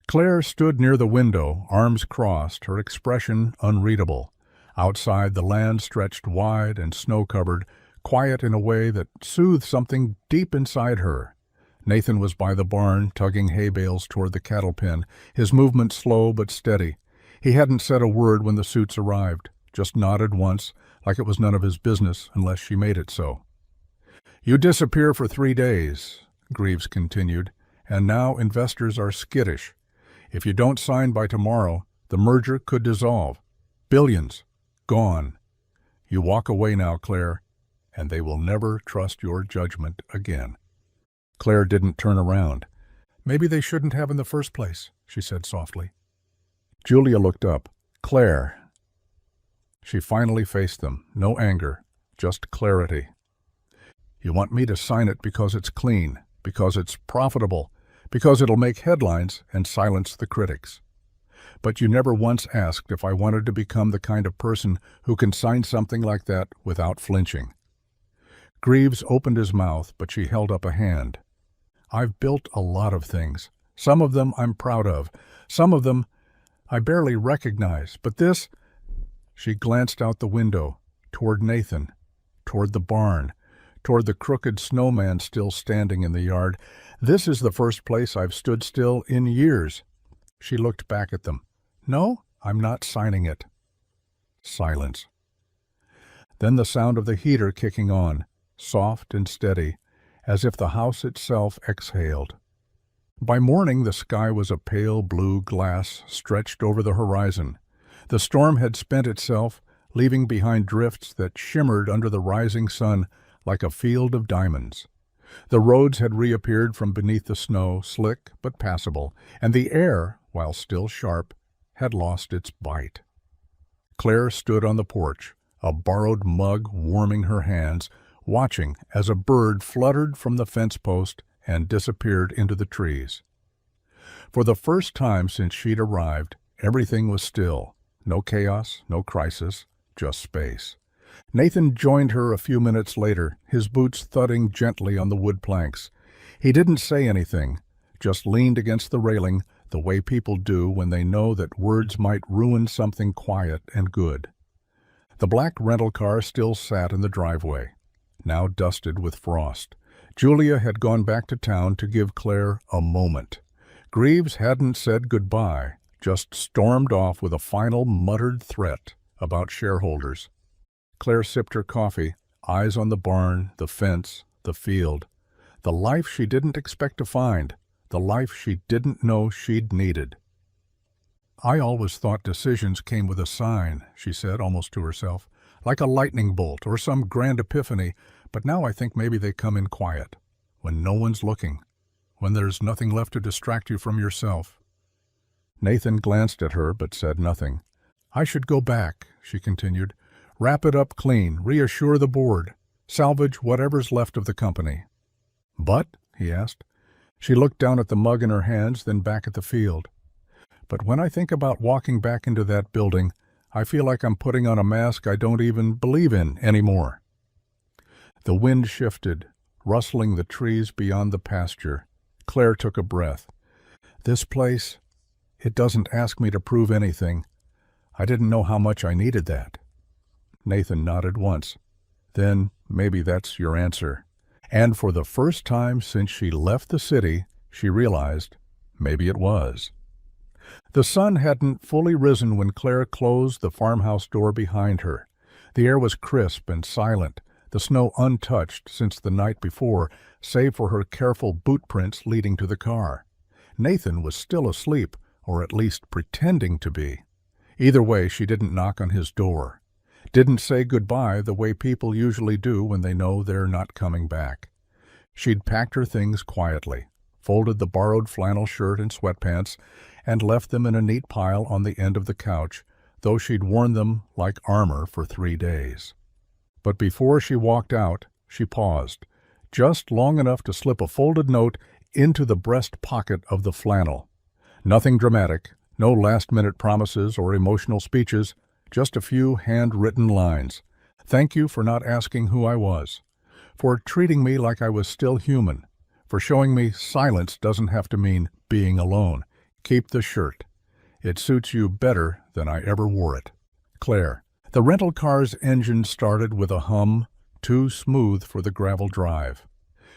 Claire stood near the window, arms crossed, her expression unreadable. Outside, the land stretched wide and snow-covered, quiet in a way that soothed something deep inside her. Nathan was by the barn, tugging hay bales toward the cattle pen, his movement slow but steady. He hadn't said a word when the suits arrived, just nodded once, like it was none of his business unless she made it so. "You disappear for 3 days," Greaves continued, "and now investors are skittish. If you don't sign by tomorrow, the merger could dissolve. Billions. Gone. You walk away now, Claire, and they will never trust your judgment again." Claire didn't turn around. "Maybe they shouldn't have in the first place," she said softly. Julia looked up. "Claire." She finally faced them. No anger, just clarity. "You want me to sign it because it's clean, because it's profitable, because it'll make headlines and silence the critics. But you never once asked if I wanted to become the kind of person who can sign something like that without flinching." Greaves opened his mouth, but she held up a hand. "I've built a lot of things. Some of them I'm proud of. Some of them I barely recognize. But this—" She glanced out the window, toward Nathan, toward the barn, toward the crooked snowman still standing in the yard. "This is the first place I've stood still in years." She looked back at them. "No, I'm not signing it." Silence. Then the sound of the heater kicking on, soft and steady, as if the house itself exhaled. By morning the sky was a pale blue glass stretched over the horizon. The storm had spent itself, leaving behind drifts that shimmered under the rising sun like a field of diamonds. The roads had reappeared from beneath the snow, slick but passable, and the air, while still sharp, had lost its bite. Claire stood on the porch, a borrowed mug warming her hands, watching as a bird fluttered from the fence post and disappeared into the trees. For the first time since she'd arrived, everything was still. No chaos, no crisis, just space. Nathan joined her a few minutes later, his boots thudding gently on the wood planks. He didn't say anything, just leaned against the railing the way people do when they know that words might ruin something quiet and good. The black rental car still sat in the driveway, now dusted with frost. Julia had gone back to town to give Claire a moment. Greaves hadn't said goodbye, just stormed off with a final muttered threat about shareholders. Claire sipped her coffee, eyes on the barn, the fence, the field. The life she didn't expect to find, the life she didn't know she'd needed. "I always thought decisions came with a sign," she said, almost to herself, "like a lightning bolt or some grand epiphany, but now I think maybe they come in quiet, when no one's looking, when there's nothing left to distract you from yourself." Nathan glanced at her but said nothing. "I should go back," she continued. "Wrap it up clean, reassure the board, salvage whatever's left of the company." "But?" he asked. She looked down at the mug in her hands, then back at the field. "But when I think about walking back into that building, I feel like I'm putting on a mask I don't even believe in anymore." The wind shifted, rustling the trees beyond the pasture. Claire took a breath. "This place, it doesn't ask me to prove anything. I didn't know how much I needed that." Nathan nodded once. "Then maybe that's your answer." And for the first time since she left the city, she realized maybe it was. The sun hadn't fully risen when Claire closed the farmhouse door behind her. The air was crisp and silent, the snow untouched since the night before, save for her careful boot prints leading to the car. Nathan was still asleep, or at least pretending to be. Either way, she didn't knock on his door. Didn't say goodbye the way people usually do when they know they're not coming back. She'd packed her things quietly, folded the borrowed flannel shirt and sweatpants, and left them in a neat pile on the end of the couch, though she'd worn them like armor for 3 days. But before she walked out, she paused, just long enough to slip a folded note into the breast pocket of the flannel. Nothing dramatic, no last-minute promises or emotional speeches, just a few hand-written lines. "Thank you for not asking who I was, for treating me like I was still human, for showing me silence doesn't have to mean being alone. Keep the shirt. It suits you better than I ever wore it. Claire." The rental car's engine started with a hum, too smooth for the gravel drive.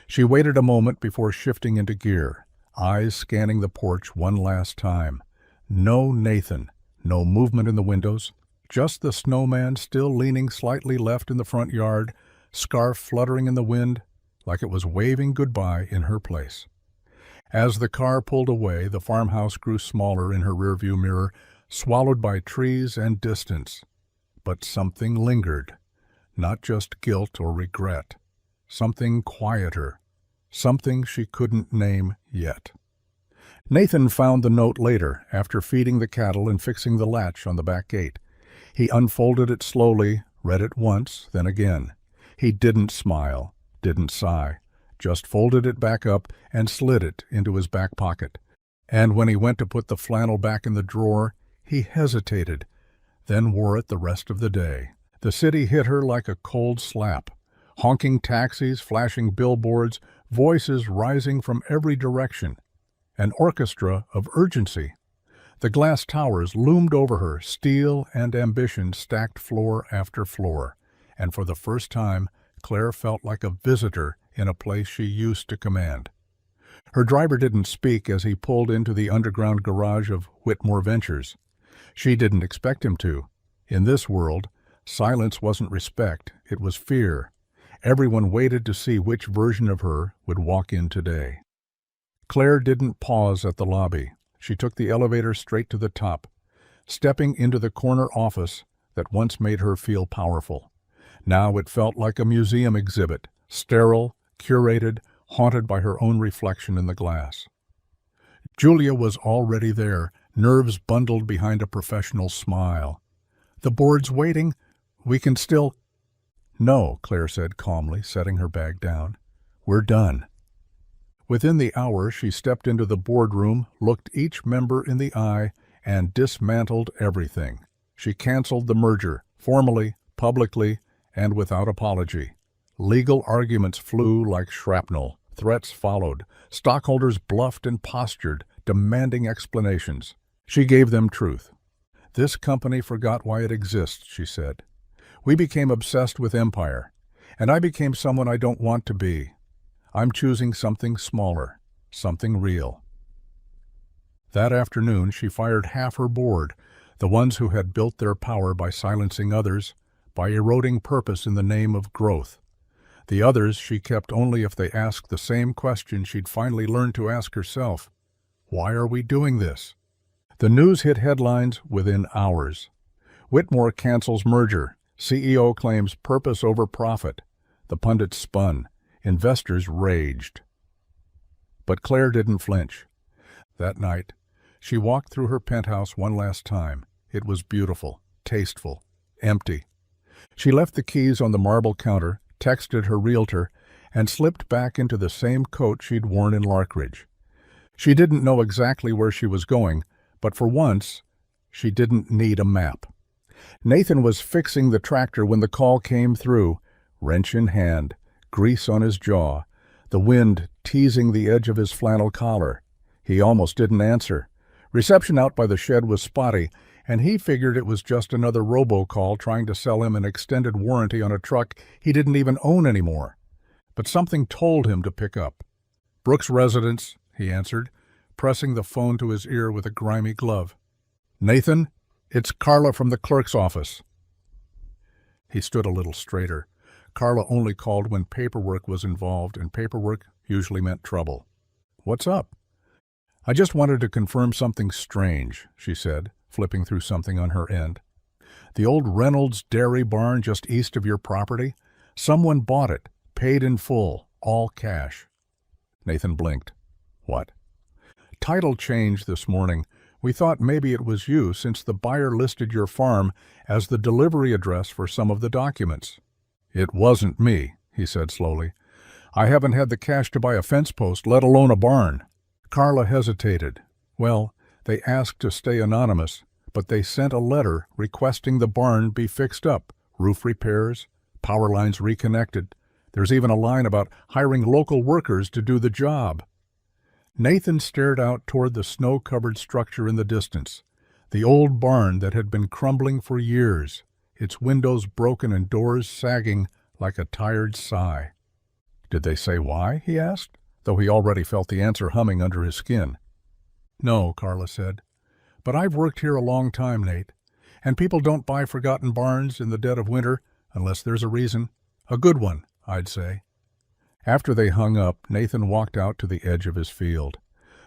She waited a moment before shifting into gear, eyes scanning the porch one last time. No Nathan, No movement in the windows, just the snowman still leaning slightly left in the front yard, scarf fluttering in the wind, like it was waving goodbye in her place. As the car pulled away, the farmhouse grew smaller in her rearview mirror, swallowed by trees and distance. But something lingered, not just guilt or regret, something quieter, something she couldn't name yet. Nathan found the note later, after feeding the cattle and fixing the latch on the back gate. He unfolded it slowly, read it once, then again. He didn't smile, didn't sigh, just folded it back up and slid it into his back pocket. And when he went to put the flannel back in the drawer, he hesitated, then wore it the rest of the day. The city hit her like a cold slap. Honking taxis, flashing billboards, voices rising from every direction. An orchestra of urgency. The glass towers loomed over her, steel and ambition stacked floor after floor, and for the first time Claire felt like a visitor in a place she used to command. Her driver didn't speak as he pulled into the underground garage of Whitmore Ventures. She didn't expect him to. In this world, silence wasn't respect, it was fear. Everyone waited to see which version of her would walk in today. Claire didn't pause at the lobby. She took the elevator straight to the top, stepping into the corner office that once made her feel powerful. Now it felt like a museum exhibit, sterile, curated, haunted by her own reflection in the glass. Julia was already there, nerves bundled behind a professional smile. "The board's waiting. We can still—" "No," Claire said calmly, setting her bag down. "We're done." Within the hour, she stepped into the boardroom, looked each member in the eye, and dismantled everything. She canceled the merger, formally, publicly, and without apology. Legal arguments flew like shrapnel. Threats followed. Stockholders bluffed and postured, demanding explanations. She gave them truth. "This company forgot why it exists," she said. "We became obsessed with empire, and I became someone I don't want to be. I'm choosing something smaller, something real." That afternoon, she fired half her board, the ones who had built their power by silencing others, by eroding purpose in the name of growth. The others she kept only if they asked the same question she'd finally learned to ask herself. Why are we doing this? The news hit headlines within hours. Whitmore cancels merger. CEO claims purpose over profit. The pundits spun. Investors raged. But Claire didn't flinch. That night, she walked through her penthouse one last time. It was beautiful, tasteful, empty. She left the keys on the marble counter, texted her realtor, and slipped back into the same coat she'd worn in Larkridge. She didn't know exactly where she was going, but for once, she didn't need a map. Nathan was fixing the tractor when the call came through, wrench in hand, grease on his jaw, the wind teasing the edge of his flannel collar. He almost didn't answer. Reception out by the shed was spotty, and he figured it was just another robocall trying to sell him an extended warranty on a truck he didn't even own anymore. But something told him to pick up. "Brooks Residence," he answered, pressing the phone to his ear with a grimy glove. "Nathan, it's Carla from the clerk's office." He stood a little straighter. Carla only called when paperwork was involved, and paperwork usually meant trouble. "What's up?" "I just wanted to confirm something strange," she said, flipping through something on her end. "The old Reynolds dairy barn just east of your property? Someone bought it, paid in full, all cash." Nathan blinked. "What?" "Title change this morning. We thought maybe it was you, since the buyer listed your farm as the delivery address for some of the documents." "It wasn't me," he said slowly. "I haven't had the cash to buy a fence post, let alone a barn." Carla hesitated. "Well, they asked to stay anonymous, but they sent a letter requesting the barn be fixed up, roof repairs, power lines reconnected. There's even a line about hiring local workers to do the job." Nathan stared out toward the snow-covered structure in the distance, the old barn that had been crumbling for years, its windows broken and doors sagging like a tired sigh. "Did they say why?" he asked, though he already felt the answer humming under his skin. "No," Carla said, But I've worked here a long time, Nate, and people don't buy forgotten barns in the dead of winter unless there's a reason. A good one, I'd say. After they hung up, Nathan walked out to the edge of his field.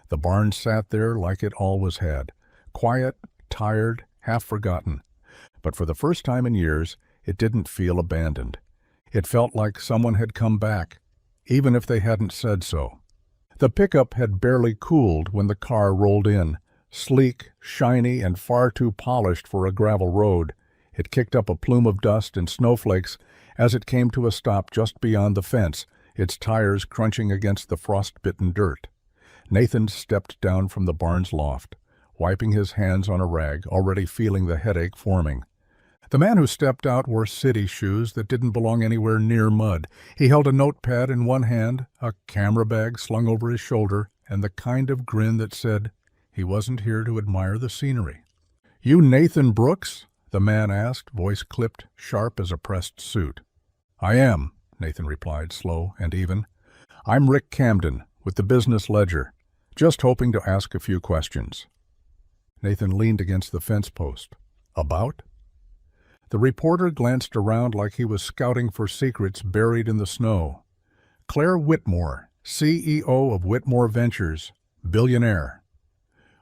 The barn sat there like it always had, quiet, tired, half forgotten. But for the first time in years, it didn't feel abandoned. It felt like someone had come back, even if they hadn't said so. The pickup had barely cooled when the car rolled in, sleek, shiny, and far too polished for a gravel road. It kicked up a plume of dust and snowflakes as it came to a stop just beyond the fence, its tires crunching against the frost-bitten dirt. Nathan stepped down from the barn's loft, wiping his hands on a rag, already feeling the headache forming. The man who stepped out wore city shoes that didn't belong anywhere near mud. He held a notepad in one hand, a camera bag slung over his shoulder, and the kind of grin that said he wasn't here to admire the scenery. "You Nathan Brooks?" the man asked, voice clipped, sharp as a pressed suit. "I am," Nathan replied, slow and even. "I'm Rick Camden, with the Business Ledger. Just hoping to ask a few questions." Nathan leaned against the fence post. "About?" The reporter glanced around like he was scouting for secrets buried in the snow. "Claire Whitmore, CEO of Whitmore Ventures, Billionaire.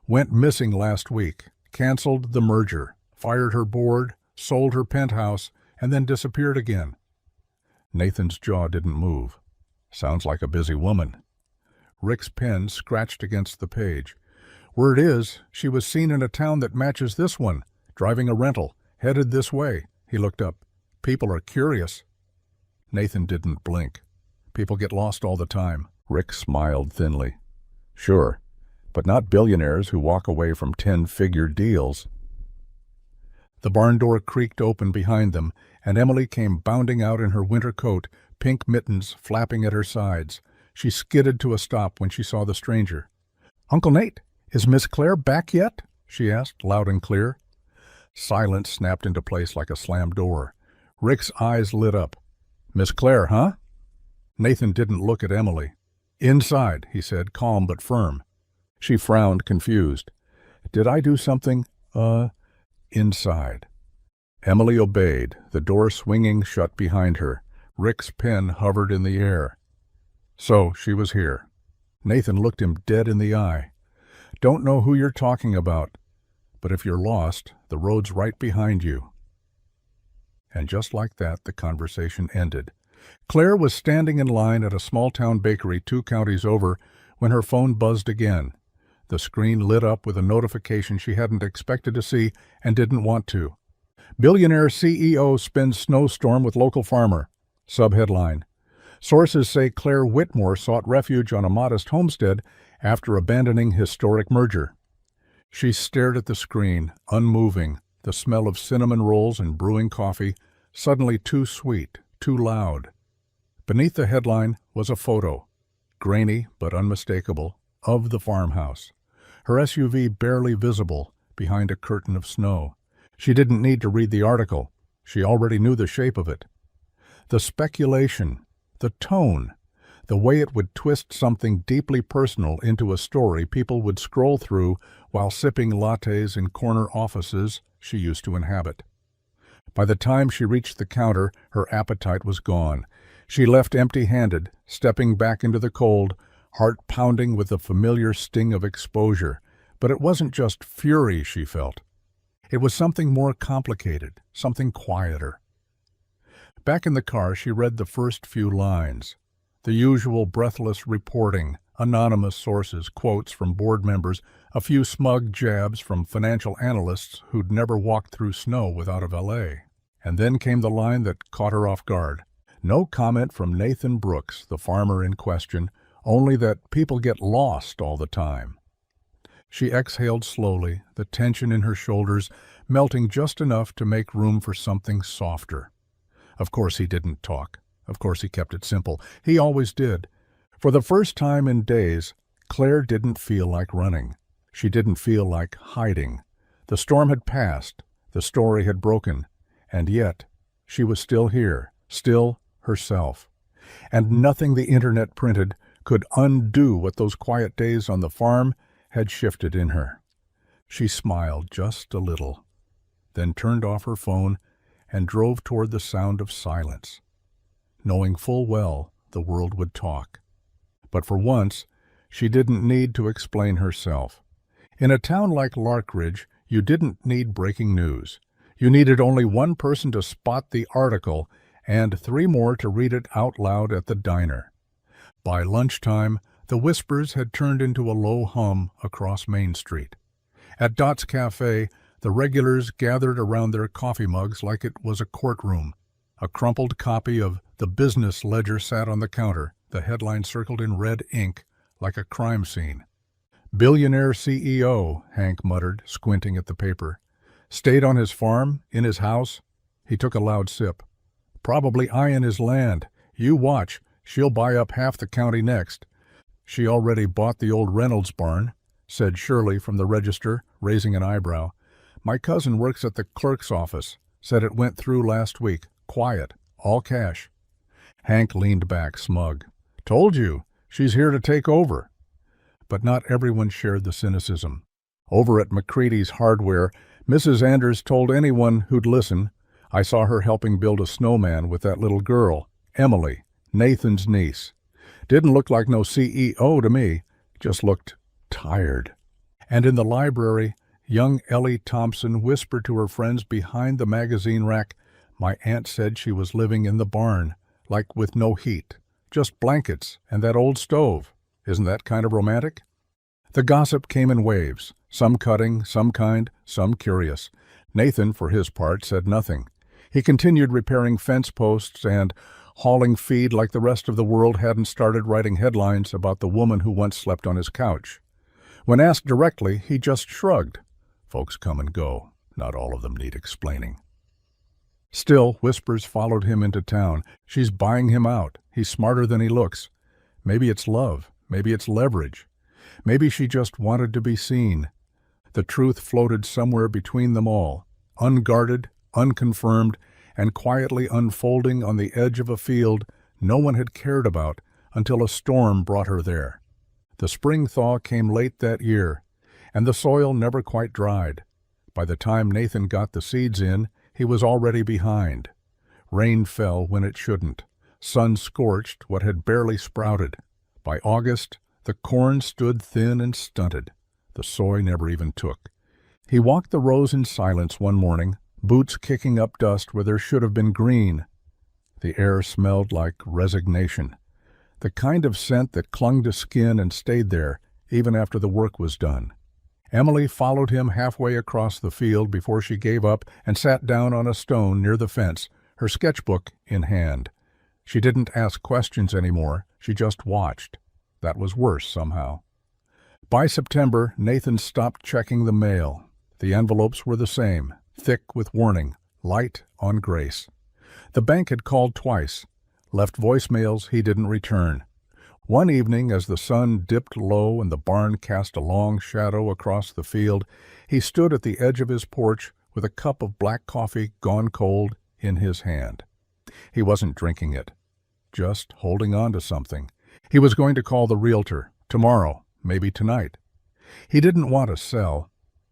Went missing last week, canceled the merger, fired her board, sold her penthouse, and then disappeared again." Nathan's jaw didn't move. "Sounds like a busy woman." Rick's pen scratched against the page. "Word is, she was seen in a town that matches this one, driving a rental, headed this way." He looked up. "People are curious." Nathan didn't blink. "People get lost all the time." Rick smiled thinly. "Sure, but not billionaires who walk away from 10-figure deals." The barn door creaked open behind them, and Emily came bounding out in her winter coat, pink mittens flapping at her sides. She skidded to a stop when she saw the stranger. "Uncle Nate, is Miss Claire back yet?" she asked, loud and clear. Silence snapped into place like a slammed door. Rick's eyes lit up. "Miss Claire, huh?" Nathan didn't look at Emily. "Inside," he said, calm but firm. She frowned, confused. "Did I do something, inside?" Emily obeyed, the door swinging shut behind her. Rick's pen hovered in the air. So she was here. Nathan looked him dead in the eye. "Don't know who you're talking about, but if you're lost, the road's right behind you." And just like that, the conversation ended. Claire was standing in line at a small-town bakery 2 counties over when her phone buzzed again. The screen lit up with a notification she hadn't expected to see and didn't want to. "Billionaire CEO spends snowstorm with local farmer." Subheadline: "Sources say Claire Whitmore sought refuge on a modest homestead after abandoning historic merger." She stared at the screen, unmoving, the smell of cinnamon rolls and brewing coffee, suddenly too sweet, too loud. Beneath the headline was a photo, grainy but unmistakable, of the farmhouse. Her SUV barely visible behind a curtain of snow. She didn't need to read the article. She already knew the shape of it. The speculation, the tone, the way it would twist something deeply personal into a story people would scroll through while sipping lattes in corner offices she used to inhabit. By the time she reached the counter, her appetite was gone. She left empty-handed, stepping back into the cold, heart pounding with the familiar sting of exposure. But it wasn't just fury she felt. It was something more complicated, something quieter. Back in the car, she read the first few lines. The usual breathless reporting, anonymous sources, quotes from board members, a few smug jabs from financial analysts who'd never walked through snow without a valet. And then came the line that caught her off guard. No comment from Nathan Brooks, the farmer in question, only that people get lost all the time. She exhaled slowly, the tension in her shoulders melting just enough to make room for something softer. Of course he didn't talk. Of course he kept it simple. He always did. For the first time in days, Claire didn't feel like running. She didn't feel like hiding. The storm had passed. The story had broken. And yet, she was still here, still herself. And nothing the internet printed could undo what those quiet days on the farm had shifted in her. She smiled just a little, then turned off her phone and drove toward the sound of silence, knowing full well the world would talk. But for once, she didn't need to explain herself. In a town like Larkridge, you didn't need breaking news. You needed only one person to spot the article and 3 more to read it out loud at the diner. By lunchtime, the whispers had turned into a low hum across Main Street. At Dot's Cafe, the regulars gathered around their coffee mugs like it was a courtroom. A crumpled copy of the Business Ledger sat on the counter, the headline circled in red ink like a crime scene. "Billionaire CEO," Hank muttered, squinting at the paper. "Stayed on his farm, in his house." He took a loud sip. "Probably eyeing his land. You watch, she'll buy up half the county next." "She already bought the old Reynolds barn," said Shirley from the register, raising an eyebrow. "My cousin works at the clerk's office. Said it went through last week. Quiet. All cash." Hank leaned back, smug. "Told you. She's here to take over." But not everyone shared the cynicism. Over at McCready's Hardware, Mrs. Anders told anyone who'd listen, "I saw her helping build a snowman with that little girl, Emily, Nathan's niece. Didn't look like no CEO to me. Just looked tired." And in the library, young Ellie Thompson whispered to her friends behind the magazine rack, "My aunt said she was living in the barn, like with no heat, just blankets and that old stove. Isn't that kind of romantic?" The gossip came in waves, some cutting, some kind, some curious. Nathan, for his part, said nothing. He continued repairing fence posts and hauling feed like the rest of the world hadn't started writing headlines about the woman who once slept on his couch. When asked directly, he just shrugged. Folks come and go. Not all of them need explaining. Still, whispers followed him into town. "She's buying him out. He's smarter than he looks." Maybe it's love. Maybe it's leverage. Maybe she just wanted to be seen. The truth floated somewhere between them all, unguarded, unconfirmed, and quietly unfolding on the edge of a field no one had cared about until a storm brought her there. The spring thaw came late that year, and the soil never quite dried. By the time Nathan got the seeds in, he was already behind. Rain fell when it shouldn't. Sun scorched what had barely sprouted. By August, the corn stood thin and stunted. The soy never even took. He walked the rows in silence one morning, boots kicking up dust where there should have been green. The air smelled like resignation, the kind of scent that clung to skin and stayed there even after the work was done. Emily followed him halfway across the field before she gave up and sat down on a stone near the fence, her sketchbook in hand. She didn't ask questions anymore, she just watched. That was worse somehow. By September, Nathan stopped checking the mail. The envelopes were the same, thick with warning, light on grace. The bank had called twice, left voicemails he didn't return. One evening, as the sun dipped low and the barn cast a long shadow across the field, he stood at the edge of his porch with a cup of black coffee gone cold in his hand. He wasn't drinking it, just holding on to something. He was going to call the realtor, tomorrow, maybe tonight. He didn't want to sell,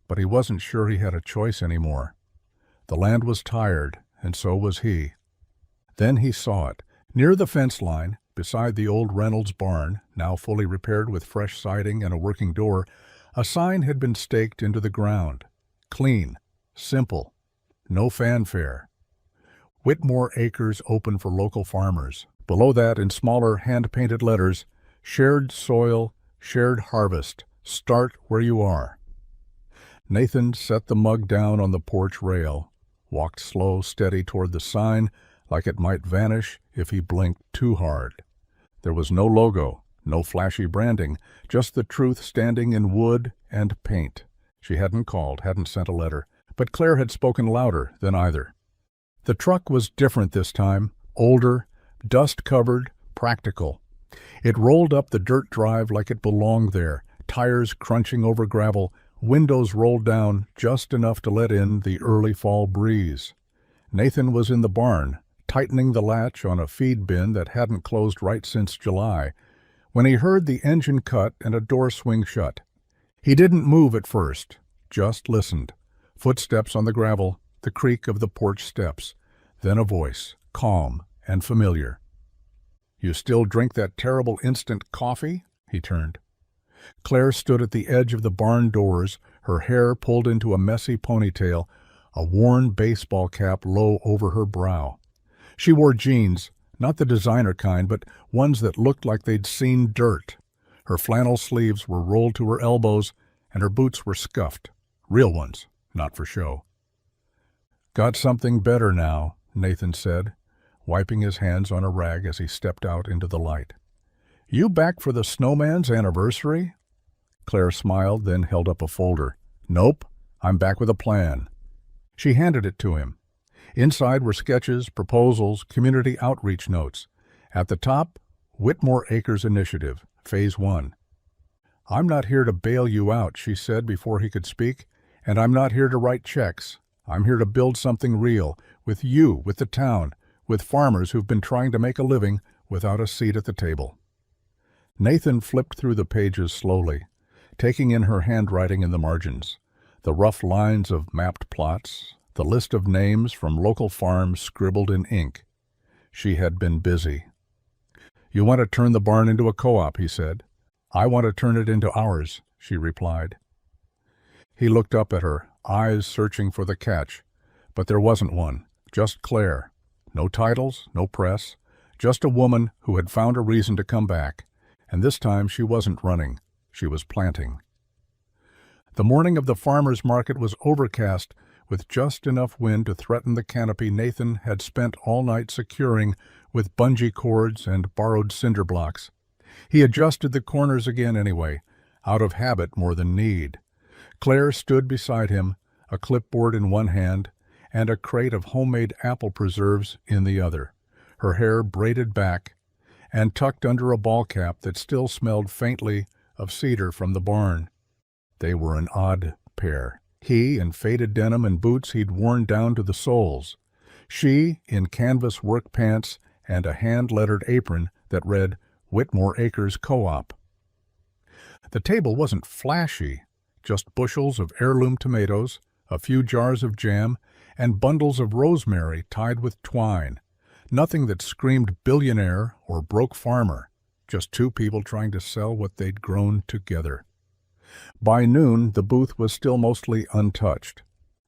but he wasn't sure he had a choice anymore. The land was tired, and so was he. Then he saw it. Near the fence line, beside the old Reynolds barn, now fully repaired with fresh siding and a working door, a sign had been staked into the ground. Clean, simple, no fanfare. Whitmore Acres open for local farmers. Below that, in smaller hand-painted letters, shared soil, shared harvest. Start where you are. Nathan set the mug down on the porch rail, walked slow, steady toward the sign, like it might vanish if he blinked too hard. There was no logo, no flashy branding, just the truth standing in wood and paint. She hadn't called, hadn't sent a letter, but Claire had spoken louder than either. The truck was different this time, older, dust-covered, practical. It rolled up the dirt drive like it belonged there, tires crunching over gravel, windows rolled down just enough to let in the early fall breeze. Nathan was in the barn, tightening the latch on a feed bin that hadn't closed right since July, when he heard the engine cut and a door swing shut. He didn't move at first, just listened. Footsteps on the gravel, the creak of the porch steps, then a voice, calm and familiar. "You still drink that terrible instant coffee?" He turned. Claire stood at the edge of the barn doors, her hair pulled into a messy ponytail, a worn baseball cap low over her brow. She wore jeans, not the designer kind, but ones that looked like they'd seen dirt. Her flannel sleeves were rolled to her elbows, and her boots were scuffed. Real ones, not for show. "Got something better now," Nathan said, wiping his hands on a rag as he stepped out into the light. "You back for the snowman's anniversary?" Claire smiled, then held up a folder. "Nope, I'm back with a plan." She handed it to him. Inside were sketches, proposals, community outreach notes. At the top, Whitmore Acres Initiative, Phase 1. "I'm not here to bail you out," she said before he could speak, "and I'm not here to write checks. I'm here to build something real, with you, with the town, with farmers who've been trying to make a living without a seat at the table." Nathan flipped through the pages slowly, taking in her handwriting in the margins, the rough lines of mapped plots, the list of names from local farms scribbled in ink. She had been busy. "You want to turn the barn into a co-op," he said. "I want to turn it into ours," she replied. He looked up at her, eyes searching for the catch, but there wasn't one, just Claire. No titles, no press, just a woman who had found a reason to come back, and this time she wasn't running, she was planting. The morning of the farmers' market was overcast, with just enough wind to threaten the canopy Nathan had spent all night securing with bungee cords and borrowed cinder blocks. He adjusted the corners again anyway, out of habit more than need. Claire stood beside him, a clipboard in one hand and a crate of homemade apple preserves in the other, her hair braided back and tucked under a ball cap that still smelled faintly of cedar from the barn. They were an odd pair. He in faded denim and boots he'd worn down to the soles. She in canvas work pants and a hand-lettered apron that read Whitmore Acres Co-op. The table wasn't flashy, just bushels of heirloom tomatoes, a few jars of jam, and bundles of rosemary tied with twine. Nothing that screamed billionaire or broke farmer, just two people trying to sell what they'd grown together. By noon, the booth was still mostly untouched.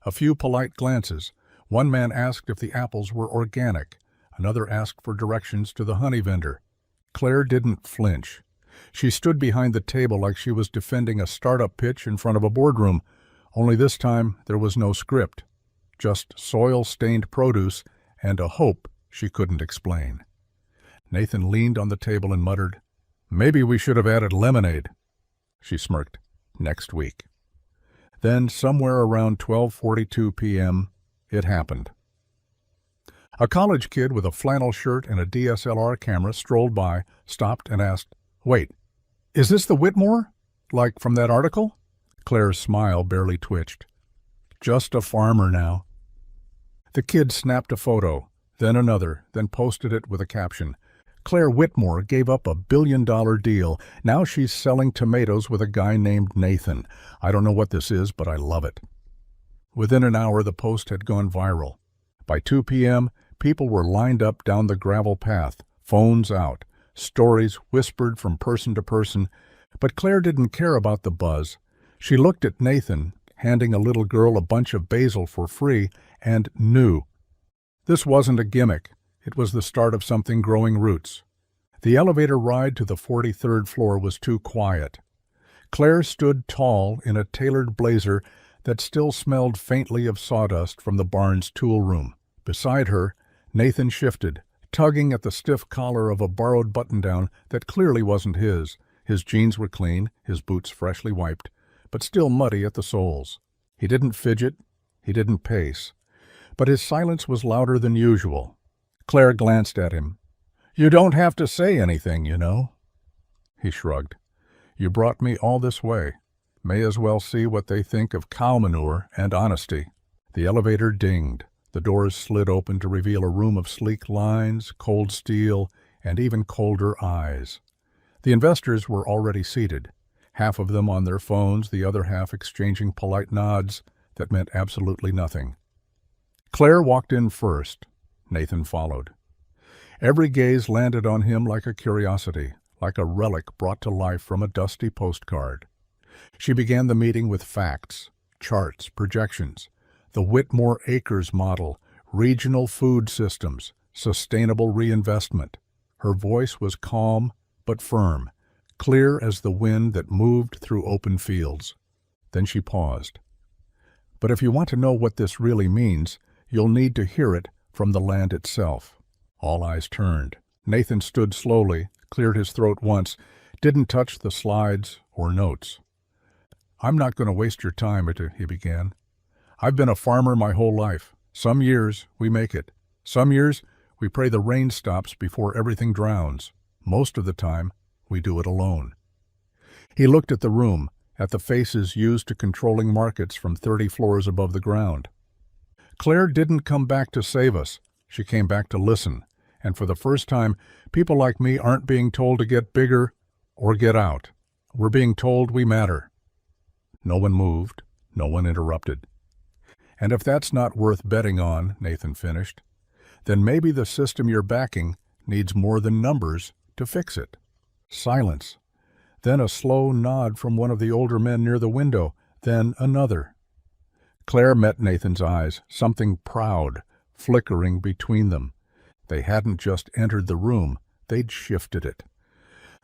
A few polite glances. One man asked if the apples were organic. Another asked for directions to the honey vendor. Claire didn't flinch. She stood behind the table like she was defending a startup pitch in front of a boardroom, only this time there was no script, just soil-stained produce and a hope she couldn't explain. Nathan leaned on the table and muttered, "Maybe we should have added lemonade." She smirked. "Next week." Then, somewhere around 12:42 p.m., it happened. A college kid with a flannel shirt and a DSLR camera strolled by, stopped, and asked, "Wait, is this the Whitmore? Like from that article?" Claire's smile barely twitched. "Just a farmer now." The kid snapped a photo, then another, then posted it with a caption. "Claire Whitmore gave up $1 billion deal. Now she's selling tomatoes with a guy named Nathan. I don't know what this is, but I love it." Within an hour, the post had gone viral. By 2 p.m., people were lined up down the gravel path, phones out, stories whispered from person to person. But Claire didn't care about the buzz. She looked at Nathan, handing a little girl a bunch of basil for free, and knew. This wasn't a gimmick. It was the start of something growing roots. The elevator ride to the 43rd floor was too quiet. Claire stood tall in a tailored blazer that still smelled faintly of sawdust from the barn's tool room. Beside her, Nathan shifted, tugging at the stiff collar of a borrowed button-down that clearly wasn't his. His jeans were clean, his boots freshly wiped, but still muddy at the soles. He didn't fidget, he didn't pace, but his silence was louder than usual. Claire glanced at him. "You don't have to say anything, you know." He shrugged. "You brought me all this way. May as well see what they think of cow manure and honesty." The elevator dinged. The doors slid open to reveal a room of sleek lines, cold steel, and even colder eyes. The investors were already seated. half of them on their phones, the other half exchanging polite nods that meant absolutely nothing. Claire walked in first. Nathan followed. Every gaze landed on him like a curiosity, like a relic brought to life from a dusty postcard. She began the meeting with facts, charts, projections, the Whitmore Acres model, regional food systems, sustainable reinvestment. Her voice was calm but firm, clear as the wind that moved through open fields. Then she paused. But if you want to know what this really means, you'll need to hear it from the land itself. All eyes turned. Nathan stood slowly, cleared his throat once, didn't touch the slides or notes. "I'm not going to waste your time," he began. "I've been a farmer my whole life. Some years we make it. Some years we pray the rain stops before everything drowns. Most of the time, we do it alone." He looked at the room, at the faces used to controlling markets from 30 floors above the ground. Claire didn't come back to save us. She came back to listen. And for the first time, people like me aren't being told to get bigger or get out. We're being told we matter. No one moved. No one interrupted. "And if that's not worth betting on," Nathan finished, "then maybe the system you're backing needs more than numbers to fix it." Silence. Then a slow nod from one of the older men near the window. Then another. Claire met Nathan's eyes, something proud, flickering between them. They hadn't just entered the room, they'd shifted it.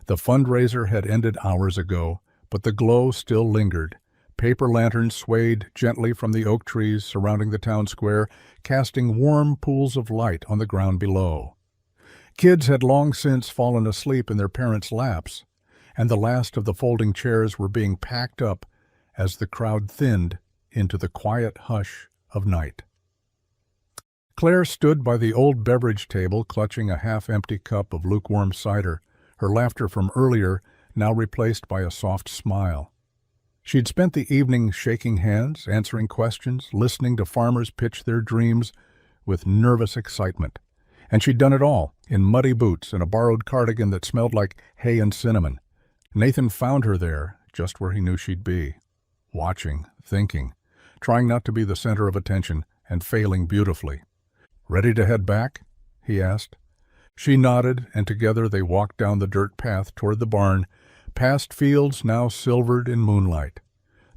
The fundraiser had ended hours ago, but the glow still lingered. Paper lanterns swayed gently from the oak trees surrounding the town square, casting warm pools of light on the ground below. Kids had long since fallen asleep in their parents' laps, and the last of the folding chairs were being packed up as the crowd thinned into the quiet hush of night. Claire stood by the old beverage table, clutching a half-empty cup of lukewarm cider, her laughter from earlier now replaced by a soft smile. She'd spent the evening shaking hands, answering questions, listening to farmers pitch their dreams with nervous excitement. And she'd done it all, in muddy boots and a borrowed cardigan that smelled like hay and cinnamon. Nathan found her there, just where he knew she'd be, watching, thinking, trying not to be the center of attention, and failing beautifully. "Ready to head back?" he asked. She nodded, and together they walked down the dirt path toward the barn, past fields now silvered in moonlight.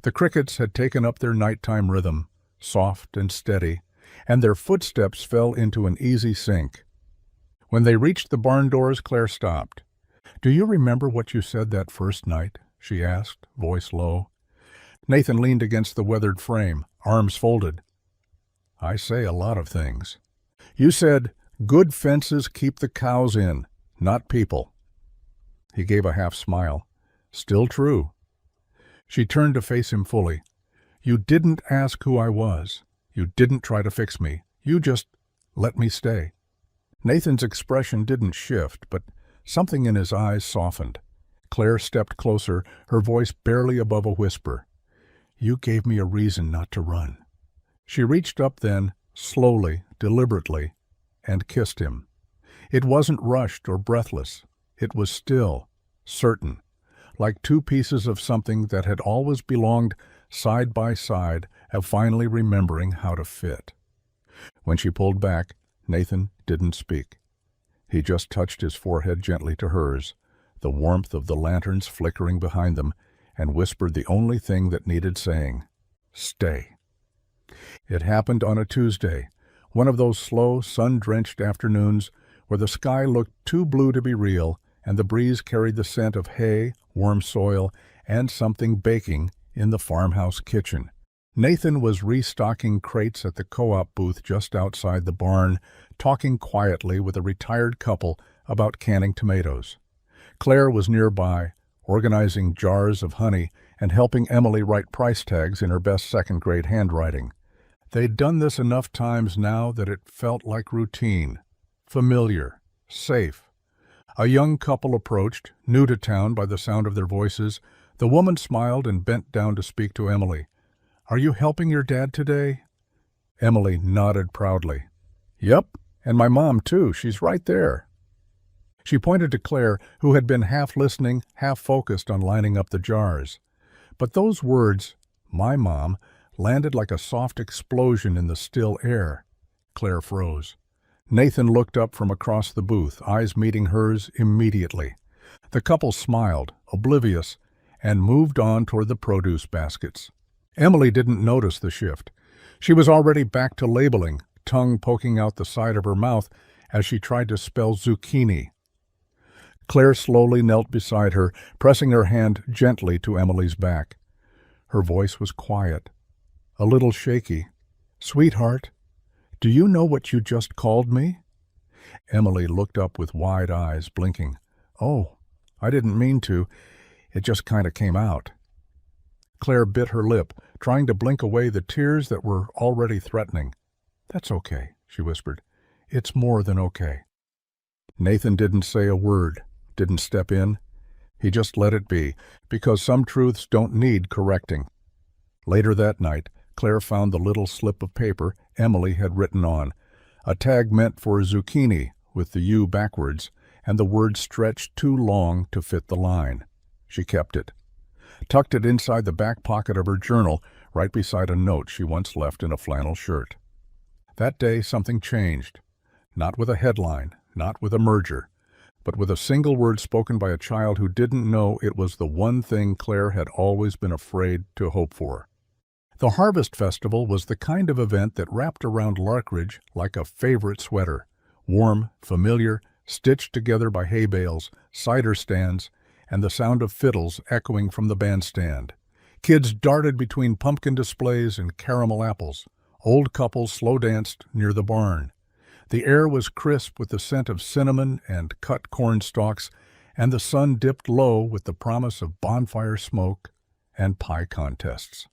The crickets had taken up their nighttime rhythm, soft and steady, and their footsteps fell into an easy sync. When they reached the barn doors, Claire stopped. "Do you remember what you said that first night?" she asked, voice low. Nathan leaned against the weathered frame, arms folded. "I say a lot of things. You said, 'Good fences keep the cows in, not people.'" He gave a half smile. "Still true." She turned to face him fully. "You didn't ask who I was. You didn't try to fix me. You just let me stay." Nathan's expression didn't shift, but something in his eyes softened. Claire stepped closer, her voice barely above a whisper. "You gave me a reason not to run." She reached up then, slowly, deliberately, and kissed him. It wasn't rushed or breathless. It was still, certain, like two pieces of something that had always belonged side by side, of finally remembering how to fit. When she pulled back, Nathan didn't speak. He just touched his forehead gently to hers, the warmth of the lanterns flickering behind them, and whispered the only thing that needed saying, "Stay." It happened on a Tuesday, one of those slow, sun-drenched afternoons where the sky looked too blue to be real, and the breeze carried the scent of hay, warm soil, and something baking in the farmhouse kitchen. Nathan was restocking crates at the co-op booth just outside the barn, talking quietly with a retired couple about canning tomatoes. Claire was nearby, organizing jars of honey and helping Emily write price tags in her best second-grade handwriting. They'd done this enough times now that it felt like routine, familiar, safe. A young couple approached, new to town by the sound of their voices. The woman smiled and bent down to speak to Emily. "Are you helping your dad today?" Emily nodded proudly. "Yep, and my mom too. She's right there." She pointed to Claire, who had been half listening, half focused on lining up the jars. But those words, "my mom," landed like a soft explosion in the still air. Claire froze. Nathan looked up from across the booth, eyes meeting hers immediately. The couple smiled, oblivious, and moved on toward the produce baskets. Emily didn't notice the shift. She was already back to labeling, tongue poking out the side of her mouth as she tried to spell zucchini. Claire slowly knelt beside her, pressing her hand gently to Emily's back. Her voice was quiet, a little shaky. "Sweetheart, do you know what you just called me?" Emily looked up with wide eyes, blinking. "Oh, I didn't mean to. It just kind of came out." Claire bit her lip, trying to blink away the tears that were already threatening. "That's okay," she whispered. "It's more than okay." Nathan didn't say a word, didn't step in. He just let it be, because some truths don't need correcting. Later that night, Claire found the little slip of paper Emily had written on, a tag meant for zucchini with the U backwards, and the word stretched too long to fit the line. She kept it, tucked it inside the back pocket of her journal, right beside a note she once left in a flannel shirt. That day something changed, not with a headline, not with a merger, but with a single word spoken by a child who didn't know it was the one thing Claire had always been afraid to hope for. The Harvest Festival was the kind of event that wrapped around Larkridge like a favorite sweater, warm, familiar, stitched together by hay bales, cider stands, and the sound of fiddles echoing from the bandstand. Kids darted between pumpkin displays and caramel apples. Old couples slow danced near the barn. The air was crisp with the scent of cinnamon and cut corn stalks, and the sun dipped low with the promise of bonfire smoke and pie contests.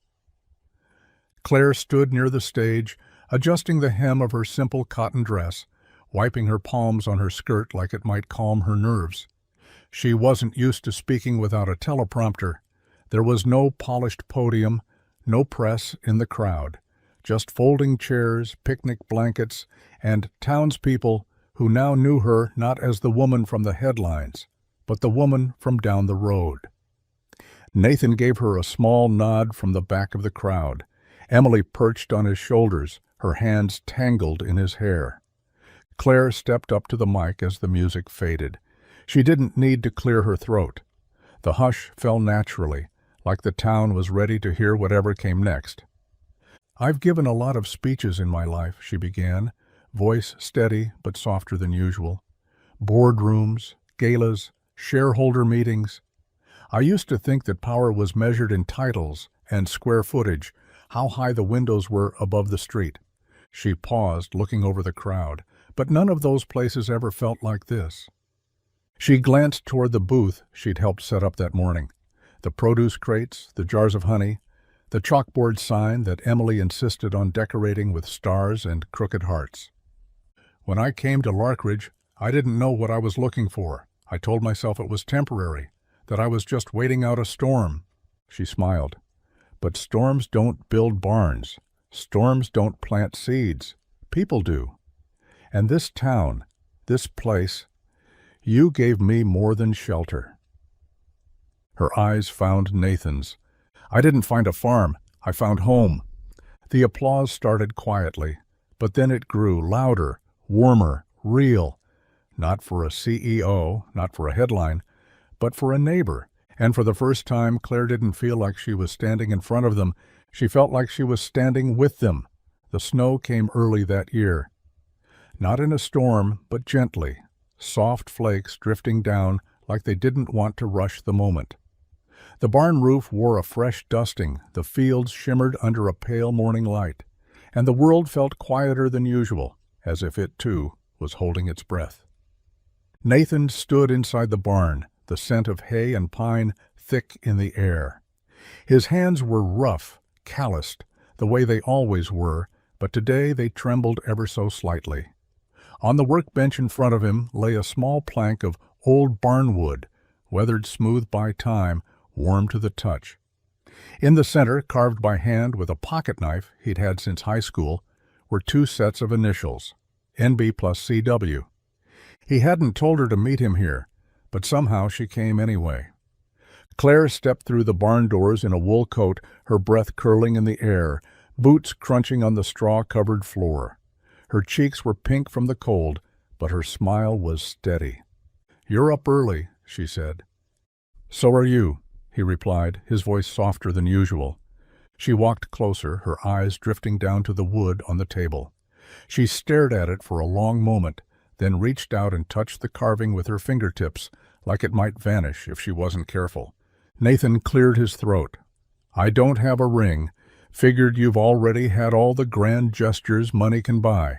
Claire stood near the stage, adjusting the hem of her simple cotton dress, wiping her palms on her skirt like it might calm her nerves. She wasn't used to speaking without a teleprompter. There was no polished podium, no press in the crowd, just folding chairs, picnic blankets, and townspeople who now knew her not as the woman from the headlines, but the woman from down the road. Nathan gave her a small nod from the back of the crowd. Emily perched on his shoulders, her hands tangled in his hair. Claire stepped up to the mic as the music faded. She didn't need to clear her throat. The hush fell naturally, like the town was ready to hear whatever came next. "I've given a lot of speeches in my life," she began, voice steady but softer than usual. "Boardrooms, galas, shareholder meetings. I used to think that power was measured in titles and square footage, how high the windows were above the street." She paused, looking over the crowd, but none of those places ever felt like this. She glanced toward the booth she'd helped set up that morning. The produce crates, the jars of honey, the chalkboard sign that Emily insisted on decorating with stars and crooked hearts. "When I came to Larkridge, I didn't know what I was looking for. I told myself it was temporary, that I was just waiting out a storm." She smiled. "But storms don't build barns. Storms don't plant seeds. People do. And this town, this place, you gave me more than shelter." Her eyes found Nathan's. "I didn't find a farm. I found home." The applause started quietly, but then it grew louder, warmer, real. Not for a CEO, not for a headline, but for a neighbor. And for the first time, Claire didn't feel like she was standing in front of them. She felt like she was standing with them. The snow came early that year. Not in a storm, but gently, soft flakes drifting down like they didn't want to rush the moment. The barn roof wore a fresh dusting, the fields shimmered under a pale morning light, and the world felt quieter than usual, as if it, too, was holding its breath. Nathan stood inside the barn, the scent of hay and pine thick in the air. His hands were rough, calloused, the way they always were, but today they trembled ever so slightly. On the workbench in front of him lay a small plank of old barnwood, weathered smooth by time, warm to the touch. In the center, carved by hand with a pocket knife he'd had since high school, were two sets of initials, NB plus CW. He hadn't told her to meet him here, but somehow she came anyway. Claire stepped through the barn doors in a wool coat, her breath curling in the air, boots crunching on the straw-covered floor. Her cheeks were pink from the cold, but her smile was steady. "You're up early," she said. "So are you," he replied, his voice softer than usual. She walked closer, her eyes drifting down to the wood on the table. She stared at it for a long moment, then reached out and touched the carving with her fingertips, like it might vanish if she wasn't careful. Nathan cleared his throat. "I don't have a ring. Figured you've already had all the grand gestures money can buy."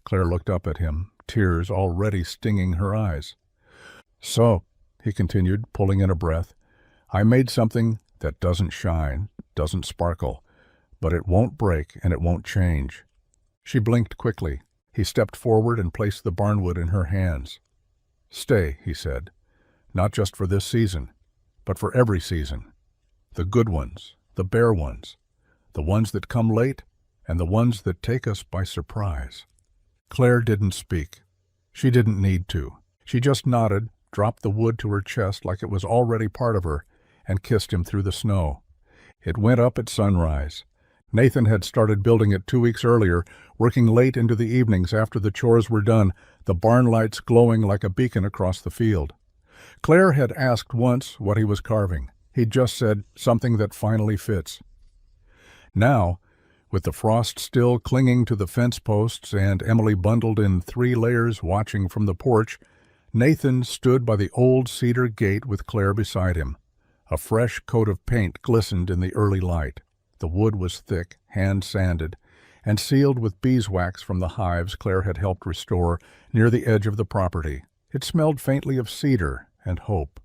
Claire looked up at him, tears already stinging her eyes. "So," he continued, pulling in a breath, "I made something that doesn't shine, doesn't sparkle, but it won't break and it won't change." She blinked quickly. He stepped forward and placed the barnwood in her hands. "Stay," he said, "not just for this season, but for every season. The good ones, the bare ones, the ones that come late, and the ones that take us by surprise." Claire didn't speak. She didn't need to. She just nodded, dropped the wood to her chest like it was already part of her, and kissed him through the snow. It went up at sunrise. Nathan had started building it 2 weeks earlier, working late into the evenings after the chores were done, the barn lights glowing like a beacon across the field. Claire had asked once what he was carving. He'd just said, "Something that finally fits." Now, with the frost still clinging to the fence posts and Emily bundled in 3 layers watching from the porch, Nathan stood by the old cedar gate with Claire beside him. A fresh coat of paint glistened in the early light. The wood was thick, hand-sanded, and sealed with beeswax from the hives Claire had helped restore near the edge of the property. It smelled faintly of cedar and hope.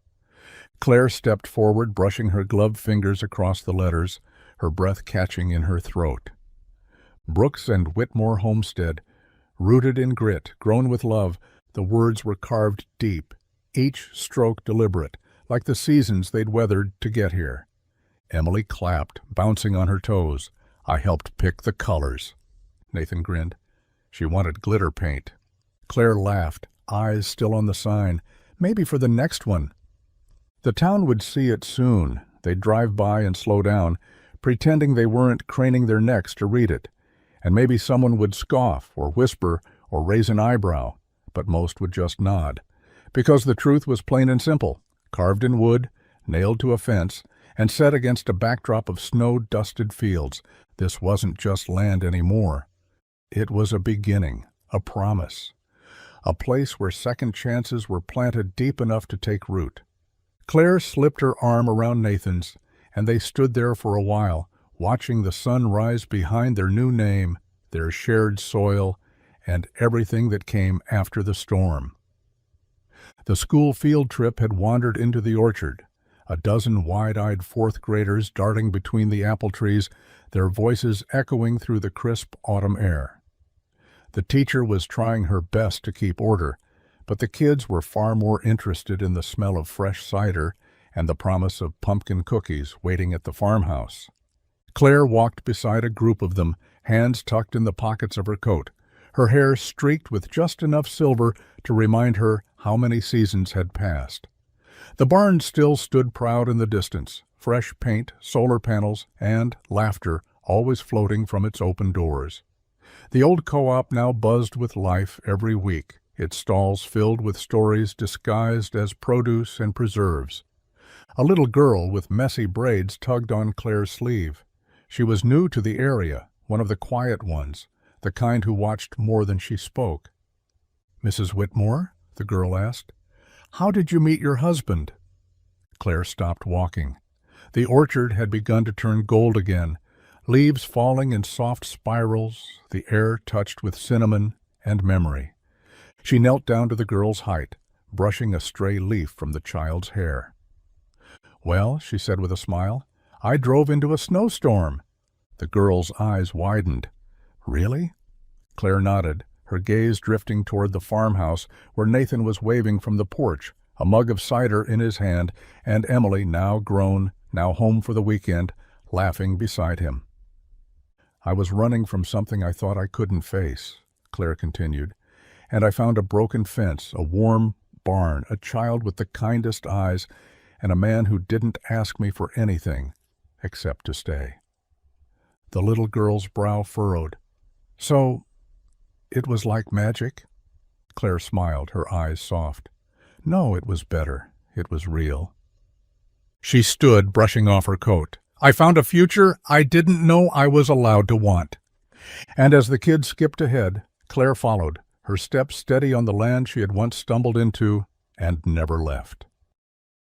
Claire stepped forward, brushing her gloved fingers across the letters, her breath catching in her throat. Brooks and Whitmore Homestead, rooted in grit, grown with love, the words were carved deep, each stroke deliberate, like the seasons they'd weathered to get here. Emily clapped, bouncing on her toes. "I helped pick the colors." Nathan grinned. She wanted glitter paint. Claire laughed, eyes still on the sign. Maybe for the next one. The town would see it soon. They'd drive by and slow down, pretending they weren't craning their necks to read it. And maybe someone would scoff or whisper or raise an eyebrow, but most would just nod. Because the truth was plain and simple, carved in wood, nailed to a fence, and set against a backdrop of snow-dusted fields. This wasn't just land anymore. It was a beginning, a promise, a place where second chances were planted deep enough to take root. Claire slipped her arm around Nathan's, and they stood there for a while, watching the sun rise behind their new name, their shared soil, and everything that came after the storm. The school field trip had wandered into the orchard, a dozen wide-eyed fourth graders darting between the apple trees, their voices echoing through the crisp autumn air. The teacher was trying her best to keep order, but the kids were far more interested in the smell of fresh cider and the promise of pumpkin cookies waiting at the farmhouse. Claire walked beside a group of them, hands tucked in the pockets of her coat, her hair streaked with just enough silver to remind her how many seasons had passed. The barn still stood proud in the distance, fresh paint, solar panels, and laughter always floating from its open doors. The old co-op now buzzed with life every week, its stalls filled with stories disguised as produce and preserves. A little girl with messy braids tugged on Claire's sleeve. She was new to the area, one of the quiet ones, the kind who watched more than she spoke. "Mrs. Whitmore?" the girl asked. "How did you meet your husband?" Claire stopped walking. The orchard had begun to turn gold again, leaves falling in soft spirals, the air touched with cinnamon and memory. She knelt down to the girl's height, brushing a stray leaf from the child's hair. "Well," she said with a smile, "I drove into a snowstorm." The girl's eyes widened. "Really?" Claire nodded, her gaze drifting toward the farmhouse where Nathan was waving from the porch, a mug of cider in his hand, and Emily, now grown, now home for the weekend, laughing beside him. "I was running from something I thought I couldn't face," Claire continued, And I found a broken fence, a warm barn, a child with the kindest eyes, and a man who didn't ask me for anything except to stay. The little girl's brow furrowed. So, it was like magic? Claire smiled, her eyes soft. No, it was better. It was real. She stood, brushing off her coat. I found a future I didn't know I was allowed to want. And as the kids skipped ahead, Claire followed, her steps steady on the land she had once stumbled into and never left.